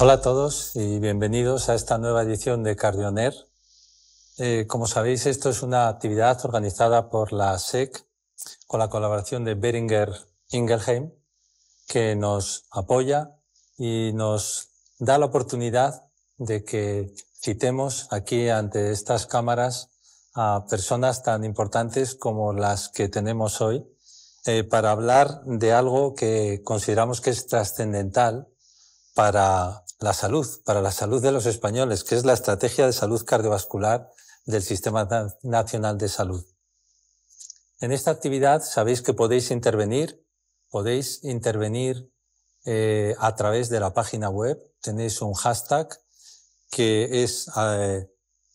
Hola a todos y bienvenidos a esta nueva edición de CardioNer. Como sabéis, esto es una actividad organizada por la SEC con la colaboración de Boehringer Ingelheim, que nos apoya y nos da la oportunidad de que citemos aquí ante estas cámaras a personas tan importantes como las que tenemos hoy para hablar de algo que consideramos que es trascendental para la salud de los españoles, que es la estrategia de salud cardiovascular del Sistema Nacional de Salud. En esta actividad sabéis que podéis intervenir a través de la página web. Tenéis un hashtag que es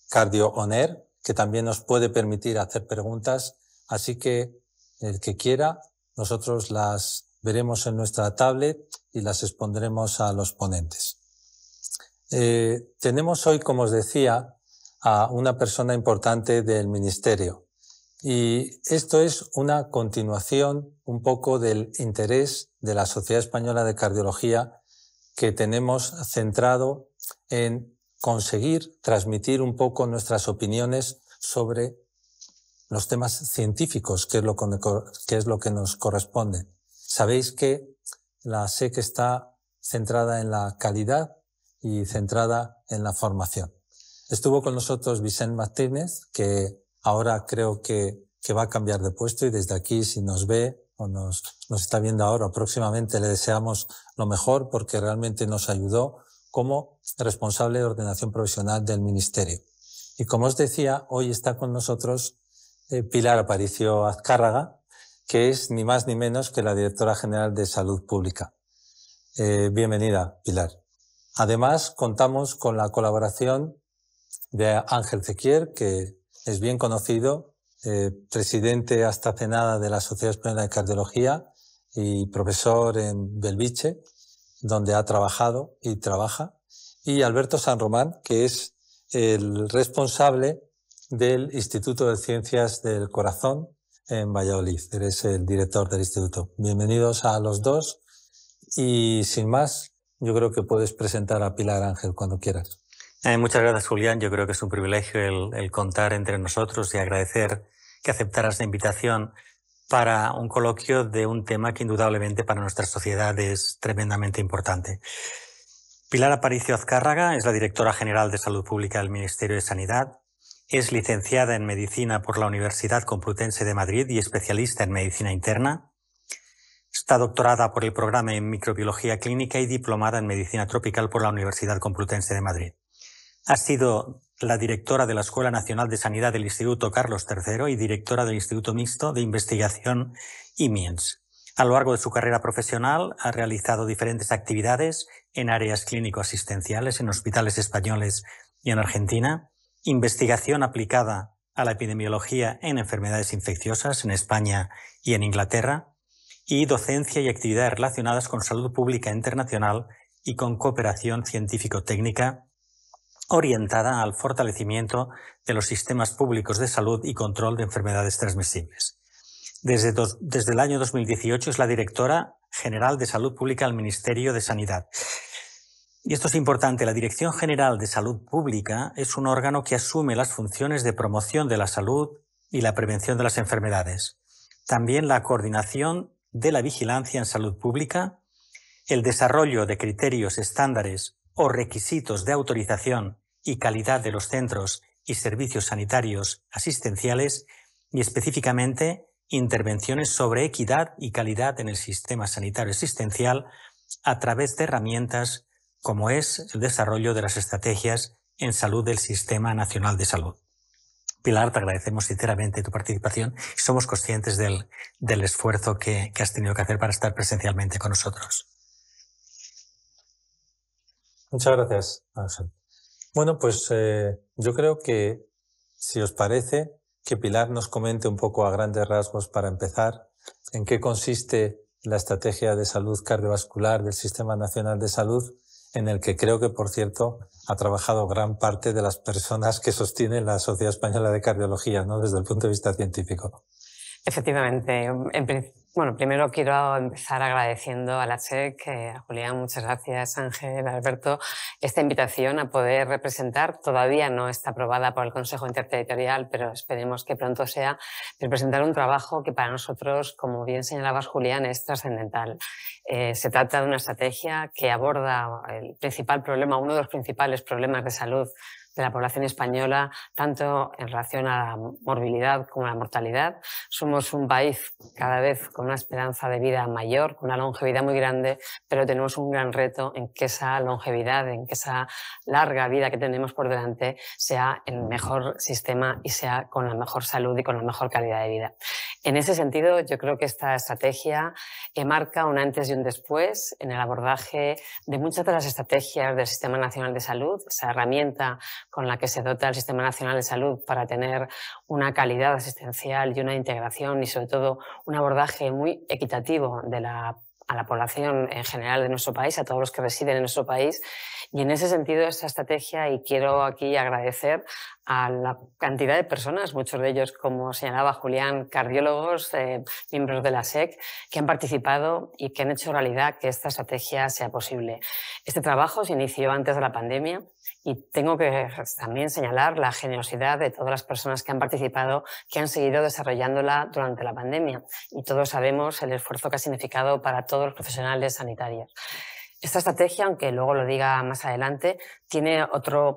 CardioOner, que también nos puede permitir hacer preguntas, así que el que quiera, nosotros las veremos en nuestra tablet y las expondremos a los ponentes. Tenemos hoy, como os decía, a una persona importante del Ministerio. Y esto es una continuación un poco del interés de la Sociedad Española de Cardiología que tenemos centrado en conseguir transmitir un poco nuestras opiniones sobre los temas científicos, que es lo que nos corresponde. Sabéis que la SEC está centrada en la calidad y centrada en la formación. Estuvo con nosotros Vicent Martínez, que ahora creo que va a cambiar de puesto, y desde aquí, si nos ve o nos está viendo ahora o próximamente, le deseamos lo mejor porque realmente nos ayudó como responsable de ordenación profesional del Ministerio. Y como os decía, hoy está con nosotros Pilar Aparicio Azcárraga, que es ni más ni menos que la Directora General de Salud Pública. Bienvenida, Pilar. Además, contamos con la colaboración de Ángel Zequier, que es bien conocido, presidente hasta hace nada de la Sociedad Española de Cardiología y profesor en Belviche, donde ha trabajado y trabaja, y Alberto San Román, que es el responsable del Instituto de Ciencias del Corazón en Valladolid. Eres el director del instituto. Bienvenidos a los dos y sin más, yo creo que puedes presentar a Pilar, Ángel, cuando quieras. Muchas gracias, Julián. Yo creo que es un privilegio el contar entre nosotros y agradecer que aceptaras la invitación para un coloquio de un tema que indudablemente para nuestra sociedad es tremendamente importante. Pilar Aparicio Azcárraga es la Directora General de Salud Pública del Ministerio de Sanidad. Es licenciada en Medicina por la Universidad Complutense de Madrid y especialista en Medicina Interna. Está doctorada por el programa en Microbiología Clínica y diplomada en Medicina Tropical por la Universidad Complutense de Madrid. Ha sido la directora de la Escuela Nacional de Sanidad del Instituto Carlos III y directora del Instituto Mixto de Investigación IMIENS. A lo largo de su carrera profesional ha realizado diferentes actividades en áreas clínico-asistenciales, en hospitales españoles y en Argentina, investigación aplicada a la epidemiología en enfermedades infecciosas en España y en Inglaterra, y docencia y actividades relacionadas con salud pública internacional y con cooperación científico-técnica orientada al fortalecimiento de los sistemas públicos de salud y control de enfermedades transmisibles. Desde el año 2018 es la Directora General de Salud Pública del Ministerio de Sanidad. Y esto es importante, la Dirección General de Salud Pública es un órgano que asume las funciones de promoción de la salud y la prevención de las enfermedades. También la coordinación de la vigilancia en salud pública, el desarrollo de criterios, estándares o requisitos de autorización y calidad de los centros y servicios sanitarios asistenciales y específicamente intervenciones sobre equidad y calidad en el sistema sanitario asistencial a través de herramientas como es el desarrollo de las estrategias en salud del Sistema Nacional de Salud. Pilar, te agradecemos sinceramente tu participación y somos conscientes del esfuerzo que has tenido que hacer para estar presencialmente con nosotros. Muchas gracias, Ángel. Bueno, pues yo creo que, si os parece, que Pilar nos comente un poco a grandes rasgos para empezar en qué consiste la estrategia de salud cardiovascular del Sistema Nacional de Salud, en el que creo que, por cierto, ha trabajado gran parte de las personas que sostienen la Sociedad Española de Cardiología, ¿no?, desde el punto de vista científico. Efectivamente. Bueno, primero quiero empezar agradeciendo a la SEC, a Julián, muchas gracias, Ángel, Alberto, esta invitación a poder representar, todavía no está aprobada por el Consejo Interterritorial, pero esperemos que pronto sea, representar un trabajo que para nosotros, como bien señalabas, Julián, es trascendental. Se trata de una estrategia que aborda el principal problema, uno de los principales problemas de salud de la población española, tanto en relación a la morbilidad como a la mortalidad. Somos un país cada vez con una esperanza de vida mayor, con una longevidad muy grande, pero tenemos un gran reto en que esa longevidad, en que esa larga vida que tenemos por delante sea el mejor sistema y sea con la mejor salud y con la mejor calidad de vida. En ese sentido, yo creo que esta estrategia marca un antes y un después en el abordaje de muchas de las estrategias del Sistema Nacional de Salud, esa herramienta con la que se dota el Sistema Nacional de Salud para tener una calidad asistencial y una integración y, sobre todo, un abordaje muy equitativo a la población en general de nuestro país, a todos los que residen en nuestro país. Y en ese sentido, esta estrategia, y quiero aquí agradecer a la cantidad de personas, muchos de ellos, como señalaba Julián, cardiólogos, miembros de la SEC, que han participado y que han hecho realidad que esta estrategia sea posible. Este trabajo se inició antes de la pandemia y tengo que también señalar la generosidad de todas las personas que han participado, que han seguido desarrollándola durante la pandemia. Y todos sabemos el esfuerzo que ha significado para todos los profesionales sanitarios. Esta estrategia, aunque luego lo diga más adelante, tiene otra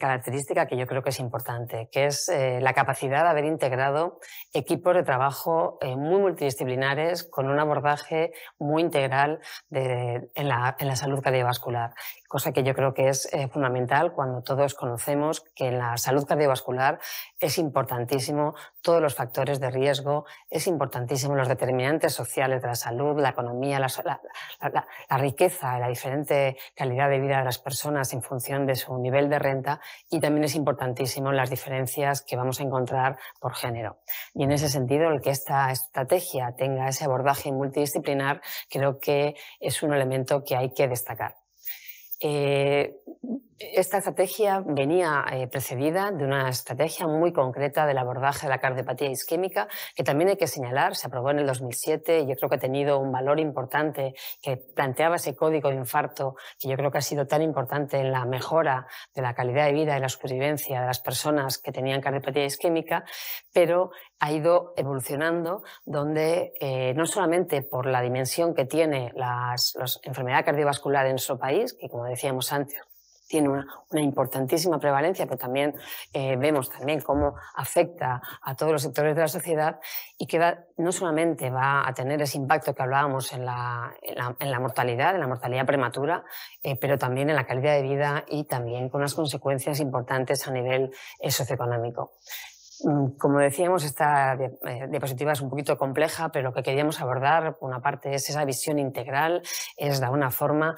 característica que yo creo que es importante, que es la capacidad de haber integrado equipos de trabajo muy multidisciplinares con un abordaje muy integral en la salud cardiovascular, cosa que yo creo que es fundamental cuando todos conocemos que en la salud cardiovascular es importantísimo todos los factores de riesgo, es importantísimo los determinantes sociales de la salud, la economía, la riqueza, la diferente calidad de vida de las personas en función de su nivel de renta, y también es importantísimo las diferencias que vamos a encontrar por género. Y en ese sentido, el que esta estrategia tenga ese abordaje multidisciplinar creo que es un elemento que hay que destacar. Esta estrategia venía precedida de una estrategia muy concreta del abordaje de la cardiopatía isquémica, que también hay que señalar, se aprobó en el 2007 y yo creo que ha tenido un valor importante, que planteaba ese código de infarto que yo creo que ha sido tan importante en la mejora de la calidad de vida y la supervivencia de las personas que tenían cardiopatía isquémica, pero ha ido evolucionando, donde no solamente por la dimensión que tiene la enfermedad cardiovascular en nuestro país, que como decíamos antes, tiene una importantísima prevalencia, pero también vemos también cómo afecta a todos los sectores de la sociedad, y que no solamente va a tener ese impacto que hablábamos en la mortalidad prematura, pero también en la calidad de vida y también con unas consecuencias importantes a nivel socioeconómico. Como decíamos, esta diapositiva es un poquito compleja, pero lo que queríamos abordar, por una parte, es esa visión integral, es de alguna forma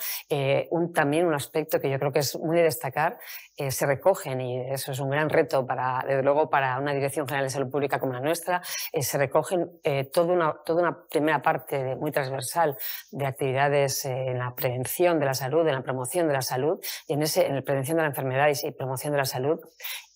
también un aspecto que yo creo que es muy de destacar. Se recogen, y eso es un gran reto, desde luego, para una Dirección General de Salud Pública como la nuestra, se recogen toda una primera parte muy transversal de actividades en la prevención de la salud, en la promoción de la salud, y en la prevención de la enfermedad y promoción de la salud,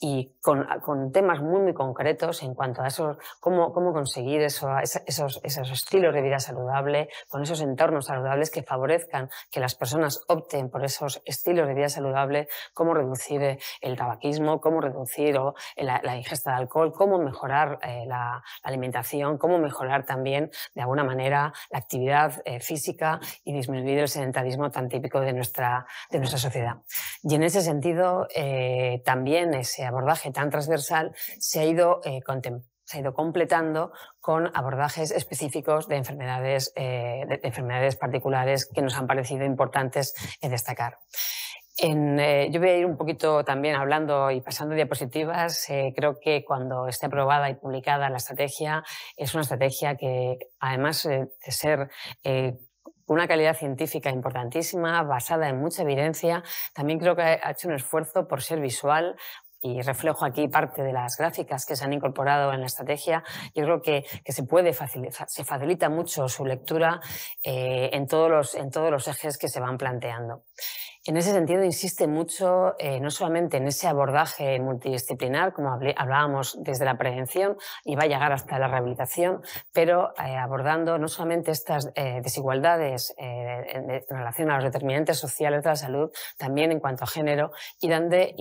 y con temas muy concretos en cuanto a eso, cómo conseguir esos estilos de vida saludable, con esos entornos saludables que favorezcan que las personas opten por esos estilos de vida saludable, cómo reducir el tabaquismo, cómo reducir la ingesta de alcohol, cómo mejorar la alimentación, cómo mejorar también de alguna manera la actividad física y disminuir el sedentarismo tan típico de nuestra sociedad. Y en ese sentido, también ese abordaje tan transversal se ha ido completando con abordajes específicos de enfermedades particulares que nos han parecido importantes destacar. Yo voy a ir un poquito también hablando y pasando diapositivas. Creo que cuando esté aprobada y publicada la estrategia, es una estrategia que, además de ser una calidad científica importantísima, basada en mucha evidencia, también creo que ha hecho un esfuerzo por ser visual y reflejo aquí parte de las gráficas que se han incorporado en la estrategia, yo creo que se facilita mucho su lectura en todos los ejes que se van planteando. En ese sentido, insiste mucho no solamente en ese abordaje multidisciplinar, como hablábamos desde la prevención, y va a llegar hasta la rehabilitación, pero abordando no solamente estas desigualdades en relación a los determinantes sociales de la salud, también en cuanto a género, y donde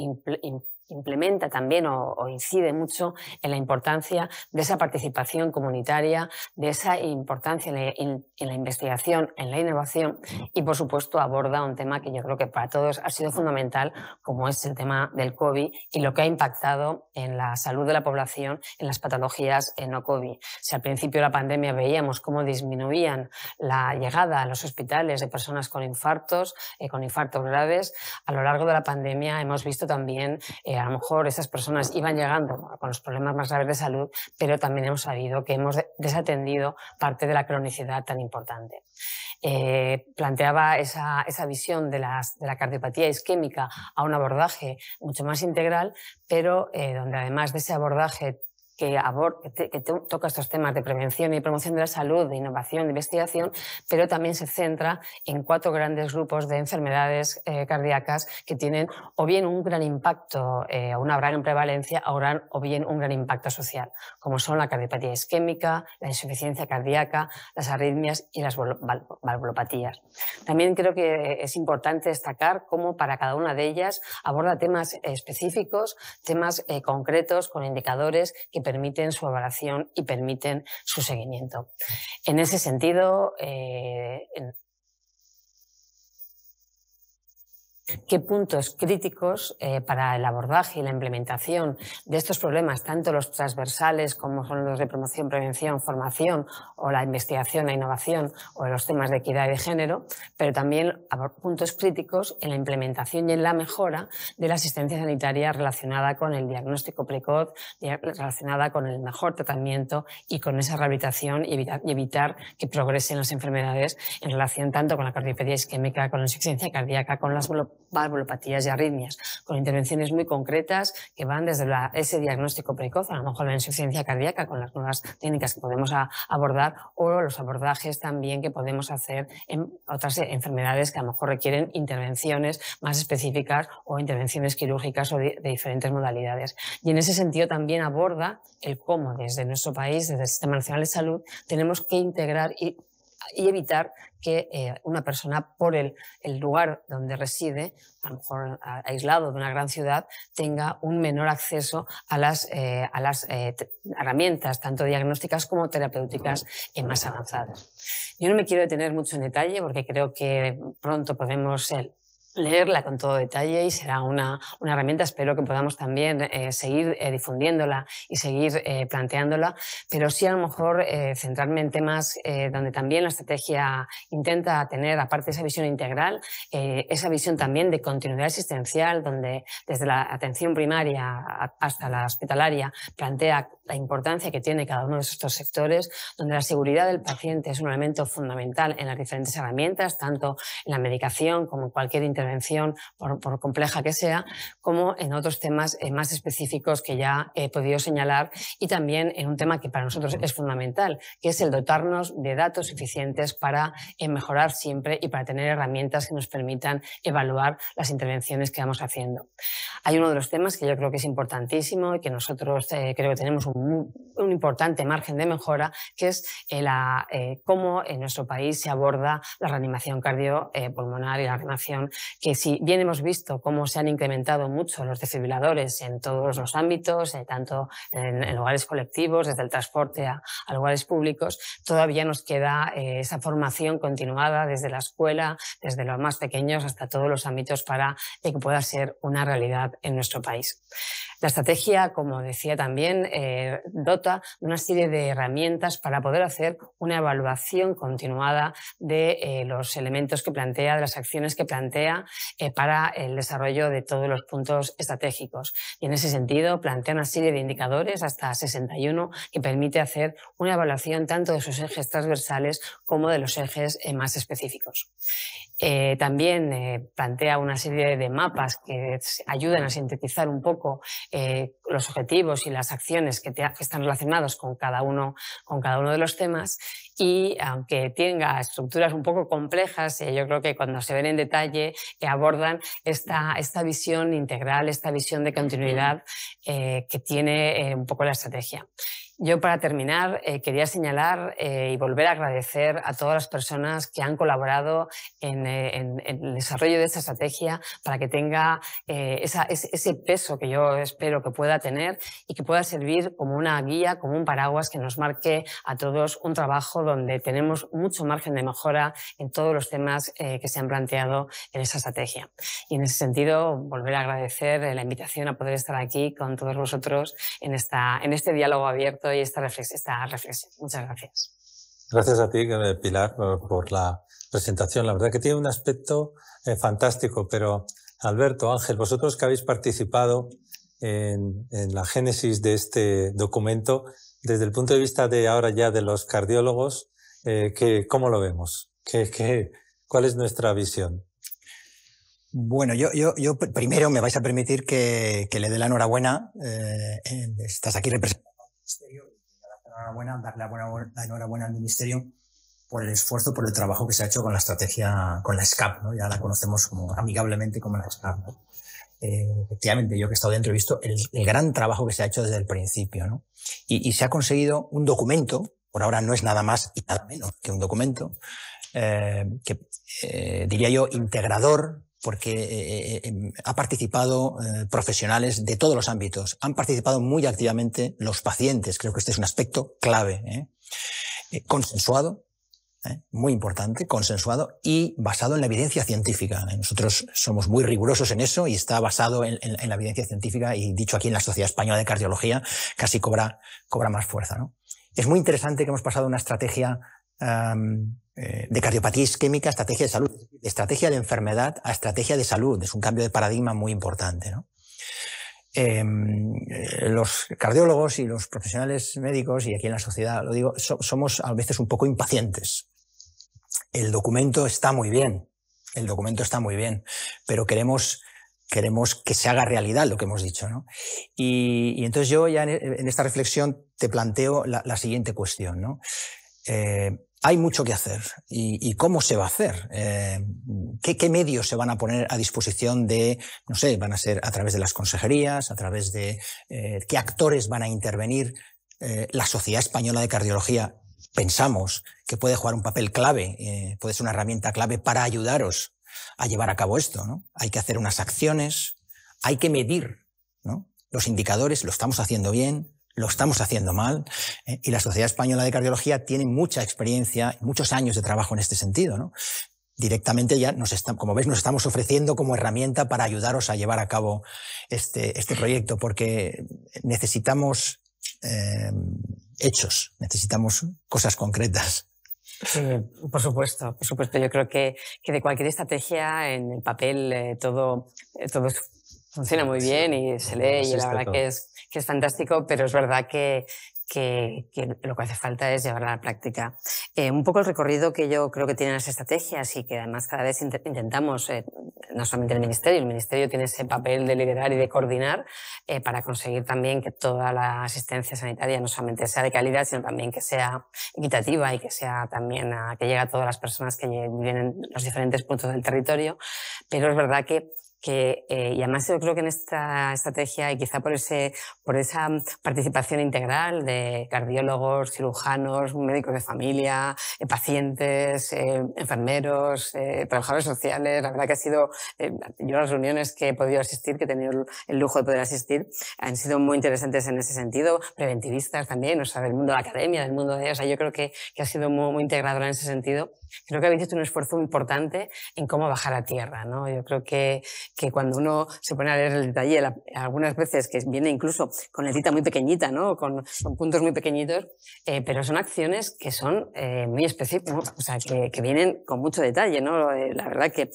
implementa también o incide mucho en la importancia de esa participación comunitaria, de esa importancia en la investigación, en la innovación, y por supuesto aborda un tema que yo creo que para todos ha sido fundamental, como es el tema del COVID y lo que ha impactado en la salud de la población, en las patologías no COVID. Si al principio de la pandemia veíamos cómo disminuían la llegada a los hospitales de personas con infartos graves, a lo largo de la pandemia hemos visto también a lo mejor esas personas iban llegando con los problemas más graves de salud, pero también hemos sabido que hemos desatendido parte de la cronicidad tan importante. Planteaba esa visión de la cardiopatía isquémica a un abordaje mucho más integral, pero donde además de ese abordaje que toca estos temas de prevención y promoción de la salud, de innovación, de investigación, pero también se centra en 4 grandes grupos de enfermedades cardíacas que tienen o bien un gran impacto, una gran prevalencia, o bien un gran impacto social, como son la cardiopatía isquémica, la insuficiencia cardíaca, las arritmias y las valvulopatías. También creo que es importante destacar cómo para cada una de ellas aborda temas específicos, temas concretos con indicadores que permiten su evaluación y permiten su seguimiento. En ese sentido, ¿qué puntos críticos para el abordaje y la implementación de estos problemas, tanto los transversales como son los de promoción, prevención, formación o la investigación, la innovación o los temas de equidad y de género, pero también puntos críticos en la implementación y en la mejora de la asistencia sanitaria relacionada con el diagnóstico precoz, relacionada con el mejor tratamiento y con esa rehabilitación y evitar que progresen las enfermedades en relación tanto con la cardiopatía isquémica, con la insuficiencia cardíaca, con las valvulopatías y arritmias, con intervenciones muy concretas que van desde ese diagnóstico precoz, a lo mejor la insuficiencia cardíaca con las nuevas técnicas que podemos abordar, o los abordajes también que podemos hacer en otras enfermedades que a lo mejor requieren intervenciones más específicas o intervenciones quirúrgicas o de diferentes modalidades. Y en ese sentido también aborda el cómo desde nuestro país, desde el Sistema Nacional de Salud, tenemos que integrar y evitar que una persona, por el lugar donde reside, a lo mejor aislado de una gran ciudad, tenga un menor acceso a las herramientas, tanto diagnósticas como terapéuticas más avanzadas. Yo no me quiero detener mucho en detalle porque creo que pronto podemos leerla con todo detalle y será una herramienta. Espero que podamos también seguir difundiéndola y seguir planteándola, pero sí a lo mejor centrarme en temas donde también la estrategia intenta tener, aparte de esa visión integral, esa visión también de continuidad asistencial, donde desde la atención primaria hasta la hospitalaria plantea la importancia que tiene cada uno de estos sectores, donde la seguridad del paciente es un elemento fundamental en las diferentes herramientas, tanto en la medicación como en cualquier intervención, por compleja que sea, como en otros temas más específicos que ya he podido señalar, y también en un tema que para nosotros es fundamental, que es el dotarnos de datos suficientes para mejorar siempre y para tener herramientas que nos permitan evaluar las intervenciones que vamos haciendo. Hay uno de los temas que yo creo que es importantísimo y que nosotros creo que tenemos un importante margen de mejora, que es cómo en nuestro país se aborda la reanimación cardiopulmonar y la reanimación, que si bien hemos visto cómo se han incrementado mucho los desfibriladores en todos los ámbitos, tanto en lugares colectivos, desde el transporte a lugares públicos, todavía nos queda esa formación continuada desde la escuela, desde los más pequeños hasta todos los ámbitos para que pueda ser una realidad en nuestro país. La estrategia, como decía también, dota de una serie de herramientas para poder hacer una evaluación continuada de los elementos que plantea, de las acciones que plantea, estrategia para el desarrollo de todos los puntos estratégicos. Y en ese sentido plantea una serie de indicadores, hasta 61, que permite hacer una evaluación tanto de sus ejes transversales como de los ejes más específicos. También plantea una serie de mapas que ayudan a sintetizar un poco los objetivos y las acciones que están relacionados con cada uno de los temas. Y aunque tenga estructuras un poco complejas, yo creo que cuando se ven en detalle abordan esta visión integral, esta visión de continuidad que tiene un poco la estrategia. Yo, para terminar, quería señalar y volver a agradecer a todas las personas que han colaborado en el desarrollo de esta estrategia para que tenga ese peso que yo espero que pueda tener y que pueda servir como una guía, como un paraguas que nos marque a todos un trabajo donde tenemos mucho margen de mejora en todos los temas que se han planteado en esa estrategia. Y en ese sentido, volver a agradecer la invitación a poder estar aquí con todos vosotros en este diálogo abierto y esta reflexión. Muchas gracias. Gracias a ti, Pilar, por la presentación. La verdad que tiene un aspecto fantástico, pero Alberto, Ángel, vosotros que habéis participado en la génesis de este documento, desde el punto de vista de ahora ya de los cardiólogos, ¿cómo lo vemos? ¿Cuál es nuestra visión? Bueno, yo primero me vais a permitir que le dé la enhorabuena. Estás aquí representando al Ministerio. Darle la enhorabuena al Ministerio por el esfuerzo, por el trabajo que se ha hecho con la estrategia, con la SCAP, ¿no? Ya la conocemos amigablemente como la SCAP, ¿no? Efectivamente, yo que he estado dentro he visto el gran trabajo que se ha hecho desde el principio, ¿no? Y se ha conseguido un documento, por ahora no es nada más y nada menos que un documento, diría yo, integrador, porque ha participado profesionales de todos los ámbitos. Han participado muy activamente los pacientes. Creo que este es un aspecto clave. Consensuado, muy importante, consensuado y basado en la evidencia científica. Nosotros somos muy rigurosos en eso y está basado en la evidencia científica, y dicho aquí en la Sociedad Española de Cardiología casi cobra más fuerza, ¿no? Es muy interesante que hemos pasado una estrategia de cardiopatía isquémica a estrategia de salud, de estrategia de enfermedad a estrategia de salud. Es un cambio de paradigma muy importante, ¿no? Los cardiólogos y los profesionales médicos, y aquí en la sociedad lo digo, somos a veces un poco impacientes. El documento está muy bien, pero queremos que se haga realidad lo que hemos dicho, ¿no? Y entonces yo ya en esta reflexión te planteo la siguiente cuestión, ¿no? Hay mucho que hacer. ¿Y cómo se va a hacer? ¿Qué medios se van a poner a disposición de, no sé, van a ser a través de las consejerías, a través de qué actores van a intervenir? La Sociedad Española de Cardiología pensamos que puede jugar un papel clave, puede ser una herramienta clave para ayudaros a llevar a cabo esto, ¿no? Hay que hacer unas acciones, hay que medir, ¿no? Los indicadores, lo estamos haciendo bien, lo estamos haciendo mal, y la Sociedad Española de Cardiología tiene mucha experiencia, muchos años de trabajo en este sentido, ¿no? Directamente ya como ves, nos estamos ofreciendo como herramienta para ayudaros a llevar a cabo este proyecto, porque necesitamos hechos, necesitamos cosas concretas. Sí, por supuesto. Yo creo que de cualquier estrategia en el papel todo funciona muy bien y se lee, y la verdad que es fantástico, pero es verdad que lo que hace falta es llevarla a la práctica. Un poco el recorrido que yo creo que tienen las estrategias, y que además cada vez intentamos, no solamente el Ministerio tiene ese papel de liderar y de coordinar para conseguir también que toda la asistencia sanitaria no solamente sea de calidad, sino también que sea equitativa y que sea también que llegue a todas las personas que viven en los diferentes puntos del territorio. Pero es verdad y además yo creo que en esta estrategia, y quizá por esa participación integral de cardiólogos, cirujanos, médicos de familia, pacientes, enfermeros, trabajadores sociales, la verdad que ha sido, yo las reuniones que he podido asistir, que he tenido el lujo de poder asistir, han sido muy interesantes en ese sentido, preventivistas también, o sea, del mundo de la academia, del mundo o sea, yo creo que ha sido muy integradora en ese sentido. Creo que habéis hecho un esfuerzo importante en cómo bajar a tierra, ¿no? Yo creo que que cuando uno se pone a leer el detalle, algunas veces que viene incluso con letrita muy pequeñita, ¿no? con puntos muy pequeñitos, pero son acciones que son muy específicas, o sea, que vienen con mucho detalle, ¿no? La verdad que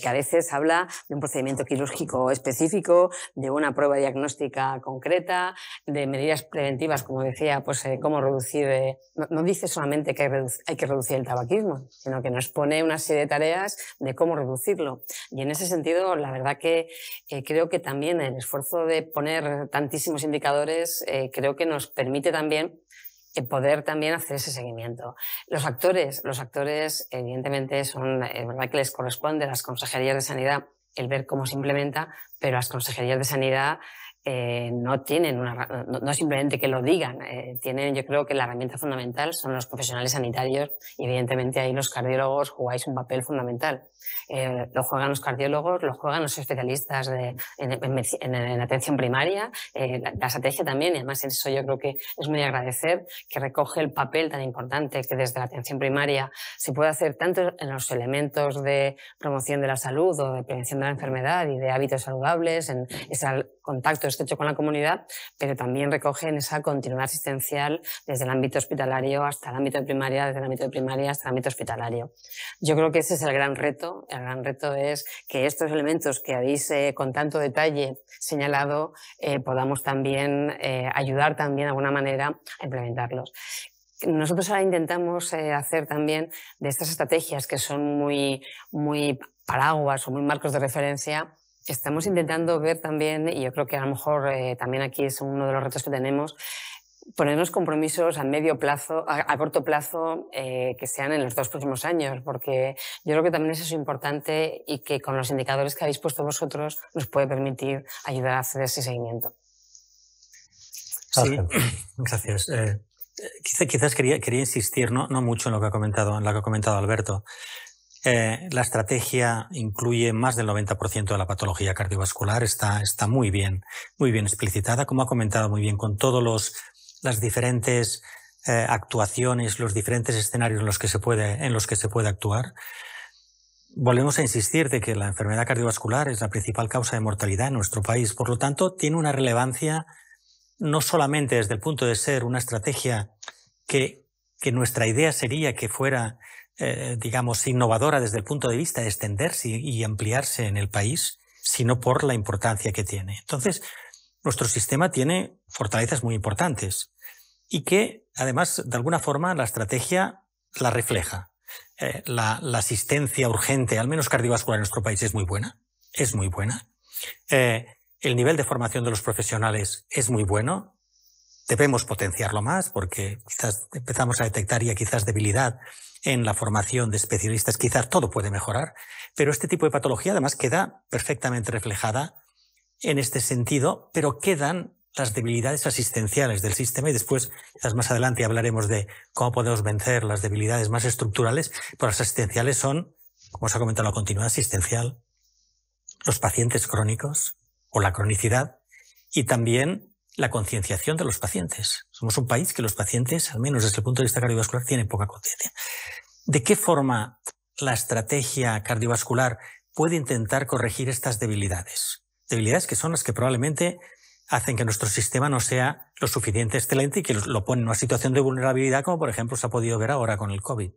a veces habla de un procedimiento quirúrgico específico, de una prueba diagnóstica concreta, de medidas preventivas, como decía, pues cómo reducir, no dice solamente que hay que reducir el tabaquismo, sino que nos pone una serie de tareas de cómo reducirlo. Y en ese sentido, la verdad que creo que también el esfuerzo de poner tantísimos indicadores creo que nos permite también poder también hacer ese seguimiento. Los actores evidentemente son, es verdad que les corresponde a las consejerías de sanidad el ver cómo se implementa, pero las consejerías de sanidad no tienen no simplemente que lo digan, tienen, yo creo que la herramienta fundamental son los profesionales sanitarios y evidentemente ahí los cardiólogos jugáis un papel fundamental. Lo juegan los cardiólogos, lo juegan los especialistas en atención primaria, la estrategia también, y además eso yo creo que es muy agradecer, que recoge el papel tan importante que desde la atención primaria se puede hacer tanto en los elementos de promoción de la salud o de prevención de la enfermedad y de hábitos saludables, en ese contacto estrecho con la comunidad, pero también recoge en esa continuidad asistencial desde el ámbito hospitalario hasta el ámbito de primaria, desde el ámbito de primaria hasta el ámbito hospitalario. Yo creo que ese es el gran reto. El gran reto es que estos elementos que habéis con tanto detalle señalado podamos también ayudar también de alguna manera a implementarlos. Nosotros ahora intentamos hacer también de estas estrategias que son muy paraguas o muy marcos de referencia. Estamos intentando ver también, y yo creo que a lo mejor también aquí es uno de los retos que tenemos, ponernos compromisos a medio plazo, a corto plazo, que sean en los 2 próximos años, porque yo creo que también eso es importante y que con los indicadores que habéis puesto vosotros nos puede permitir ayudar a hacer ese seguimiento. Sí, gracias. Quizás quería insistir, no mucho en lo que ha comentado Alberto. La estrategia incluye más del 90% de la patología cardiovascular, está muy bien explicitada, como ha comentado muy bien, con todos las diferentes actuaciones, los diferentes escenarios en los que se puede actuar. Volvemos a insistir de que la enfermedad cardiovascular es la principal causa de mortalidad en nuestro país. Por lo tanto, tiene una relevancia no solamente desde el punto de ser una estrategia que nuestra idea sería que fuera, digamos, innovadora desde el punto de vista de extenderse y ampliarse en el país, sino por la importancia que tiene. Entonces, nuestro sistema tiene fortalezas muy importantes y que, además, de alguna forma, la estrategia la refleja. La asistencia urgente, al menos cardiovascular en nuestro país, es muy buena. El nivel de formación de los profesionales es muy bueno. Debemos potenciarlo más porque quizás empezamos a detectar ya quizás debilidad en la formación de especialistas. Quizás todo puede mejorar, pero este tipo de patología además queda perfectamente reflejada en este sentido, pero quedan las debilidades asistenciales del sistema y después, quizás más adelante, hablaremos de cómo podemos vencer las debilidades más estructurales, pero las asistenciales son, como os ha comentado, la continuidad asistencial, los pacientes crónicos o la cronicidad y también la concienciación de los pacientes. Somos un país que los pacientes, al menos desde el punto de vista cardiovascular, tienen poca conciencia. ¿De qué forma la estrategia cardiovascular puede intentar corregir estas debilidades? Debilidades que son las que probablemente hacen que nuestro sistema no sea lo suficiente excelente y que lo pone en una situación de vulnerabilidad, como por ejemplo se ha podido ver ahora con el COVID.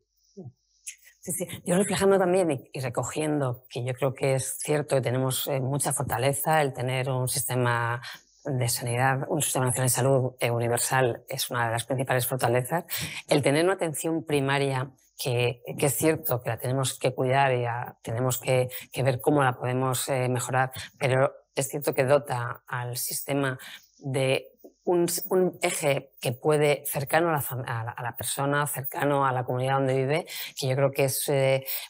Sí. Yo reflejando también y recogiendo que yo creo que es cierto que tenemos mucha fortaleza, el tener un sistema de sanidad, un sistema nacional de salud universal es una de las principales fortalezas. El tener una atención primaria que es cierto que la tenemos que cuidar y tenemos que ver cómo la podemos mejorar, pero es cierto que dota al sistema de un eje que puede cercano a la persona, cercano a la comunidad donde vive, que yo creo que es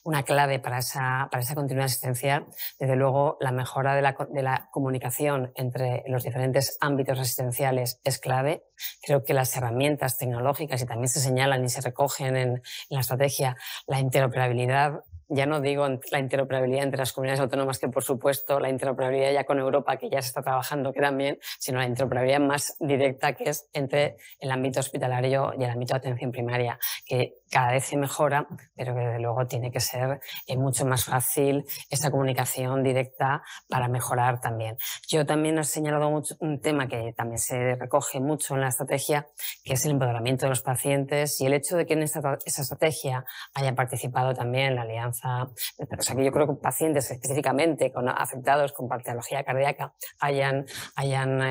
una clave para esa continuidad asistencial. Desde luego, la mejora de la comunicación entre los diferentes ámbitos asistenciales es clave. Creo que las herramientas tecnológicas, y también se señalan y se recogen en la estrategia, la interoperabilidad. Ya no digo la interoperabilidad entre las comunidades autónomas, que por supuesto la interoperabilidad ya con Europa, que ya se está trabajando, que también, sino la interoperabilidad más directa, que es entre el ámbito hospitalario y el ámbito de atención primaria, que cada vez se mejora, pero que desde luego tiene que ser mucho más fácil esa comunicación directa para mejorar también. Yo también he señalado mucho un tema que también se recoge mucho en la estrategia, que es el empoderamiento de los pacientes y el hecho de que en esa estrategia haya participado también la alianza, o sea que yo creo que pacientes específicamente afectados con patología cardíaca hayan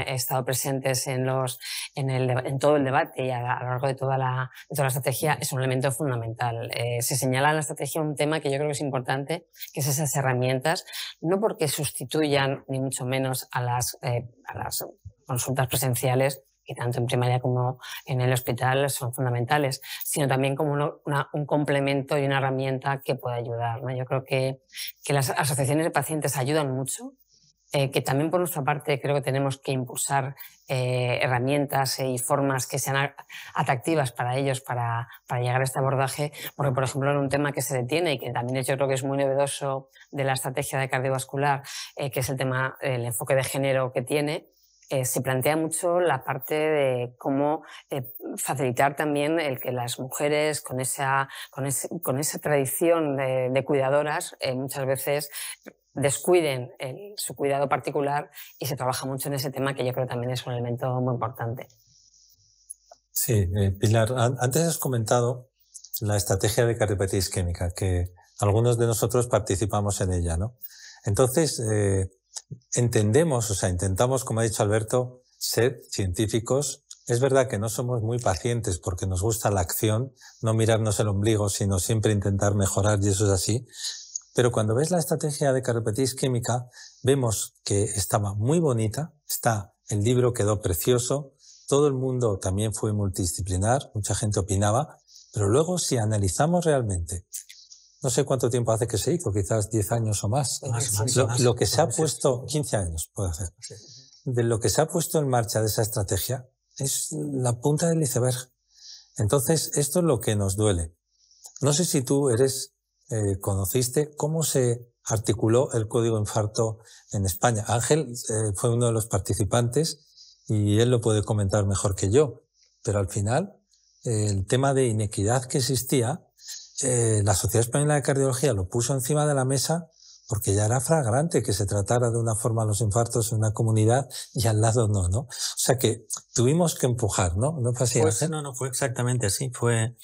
estado presentes en todo el debate y a lo largo de toda la estrategia es un elemento fundamental. Se señala en la estrategia un tema que yo creo que es importante, que es esas herramientas, no porque sustituyan ni mucho menos a las consultas presenciales, que tanto en primaria como en el hospital son fundamentales, sino también como un complemento y una herramienta que puede ayudar, ¿no? Yo creo que las asociaciones de pacientes ayudan mucho, que también por nuestra parte creo que tenemos que impulsar herramientas y formas que sean atractivas para ellos para llegar a este abordaje, porque por ejemplo en un tema que se detiene y que también yo creo que es muy novedoso de la estrategia de cardiovascular, que es el tema, el enfoque de género que tiene, se plantea mucho la parte de cómo facilitar también el que las mujeres con esa tradición de cuidadoras muchas veces descuiden su cuidado particular y se trabaja mucho en ese tema que yo creo también es un elemento muy importante. Sí, Pilar, antes has comentado la estrategia de cardiopatía isquémica, que algunos de nosotros participamos en ella, ¿no? Entonces, entendemos, o sea, intentamos, como ha dicho Alberto, ser científicos. Es verdad que no somos muy pacientes porque nos gusta la acción, no mirarnos el ombligo, sino siempre intentar mejorar, y eso es así. Pero cuando ves la estrategia de cardiopatía isquémica, vemos que estaba muy bonita, el libro quedó precioso, todo el mundo también fue multidisciplinar, mucha gente opinaba, pero luego si analizamos realmente, no sé cuánto tiempo hace que se hizo, quizás 10 años o más, lo que se ha puesto, 15 años puede hacer, de lo que se ha puesto en marcha de esa estrategia es la punta del iceberg. Entonces, esto es lo que nos duele. No sé si tú conociste cómo se articuló el código infarto en España. Ángel fue uno de los participantes y él lo puede comentar mejor que yo. Pero al final, el tema de inequidad que existía, la Sociedad Española de Cardiología lo puso encima de la mesa porque ya era flagrante que se tratara de una forma los infartos en una comunidad y al lado no, ¿no? O sea que tuvimos que empujar, ¿no? ¿No fue así? Pues, no fue exactamente así. Fue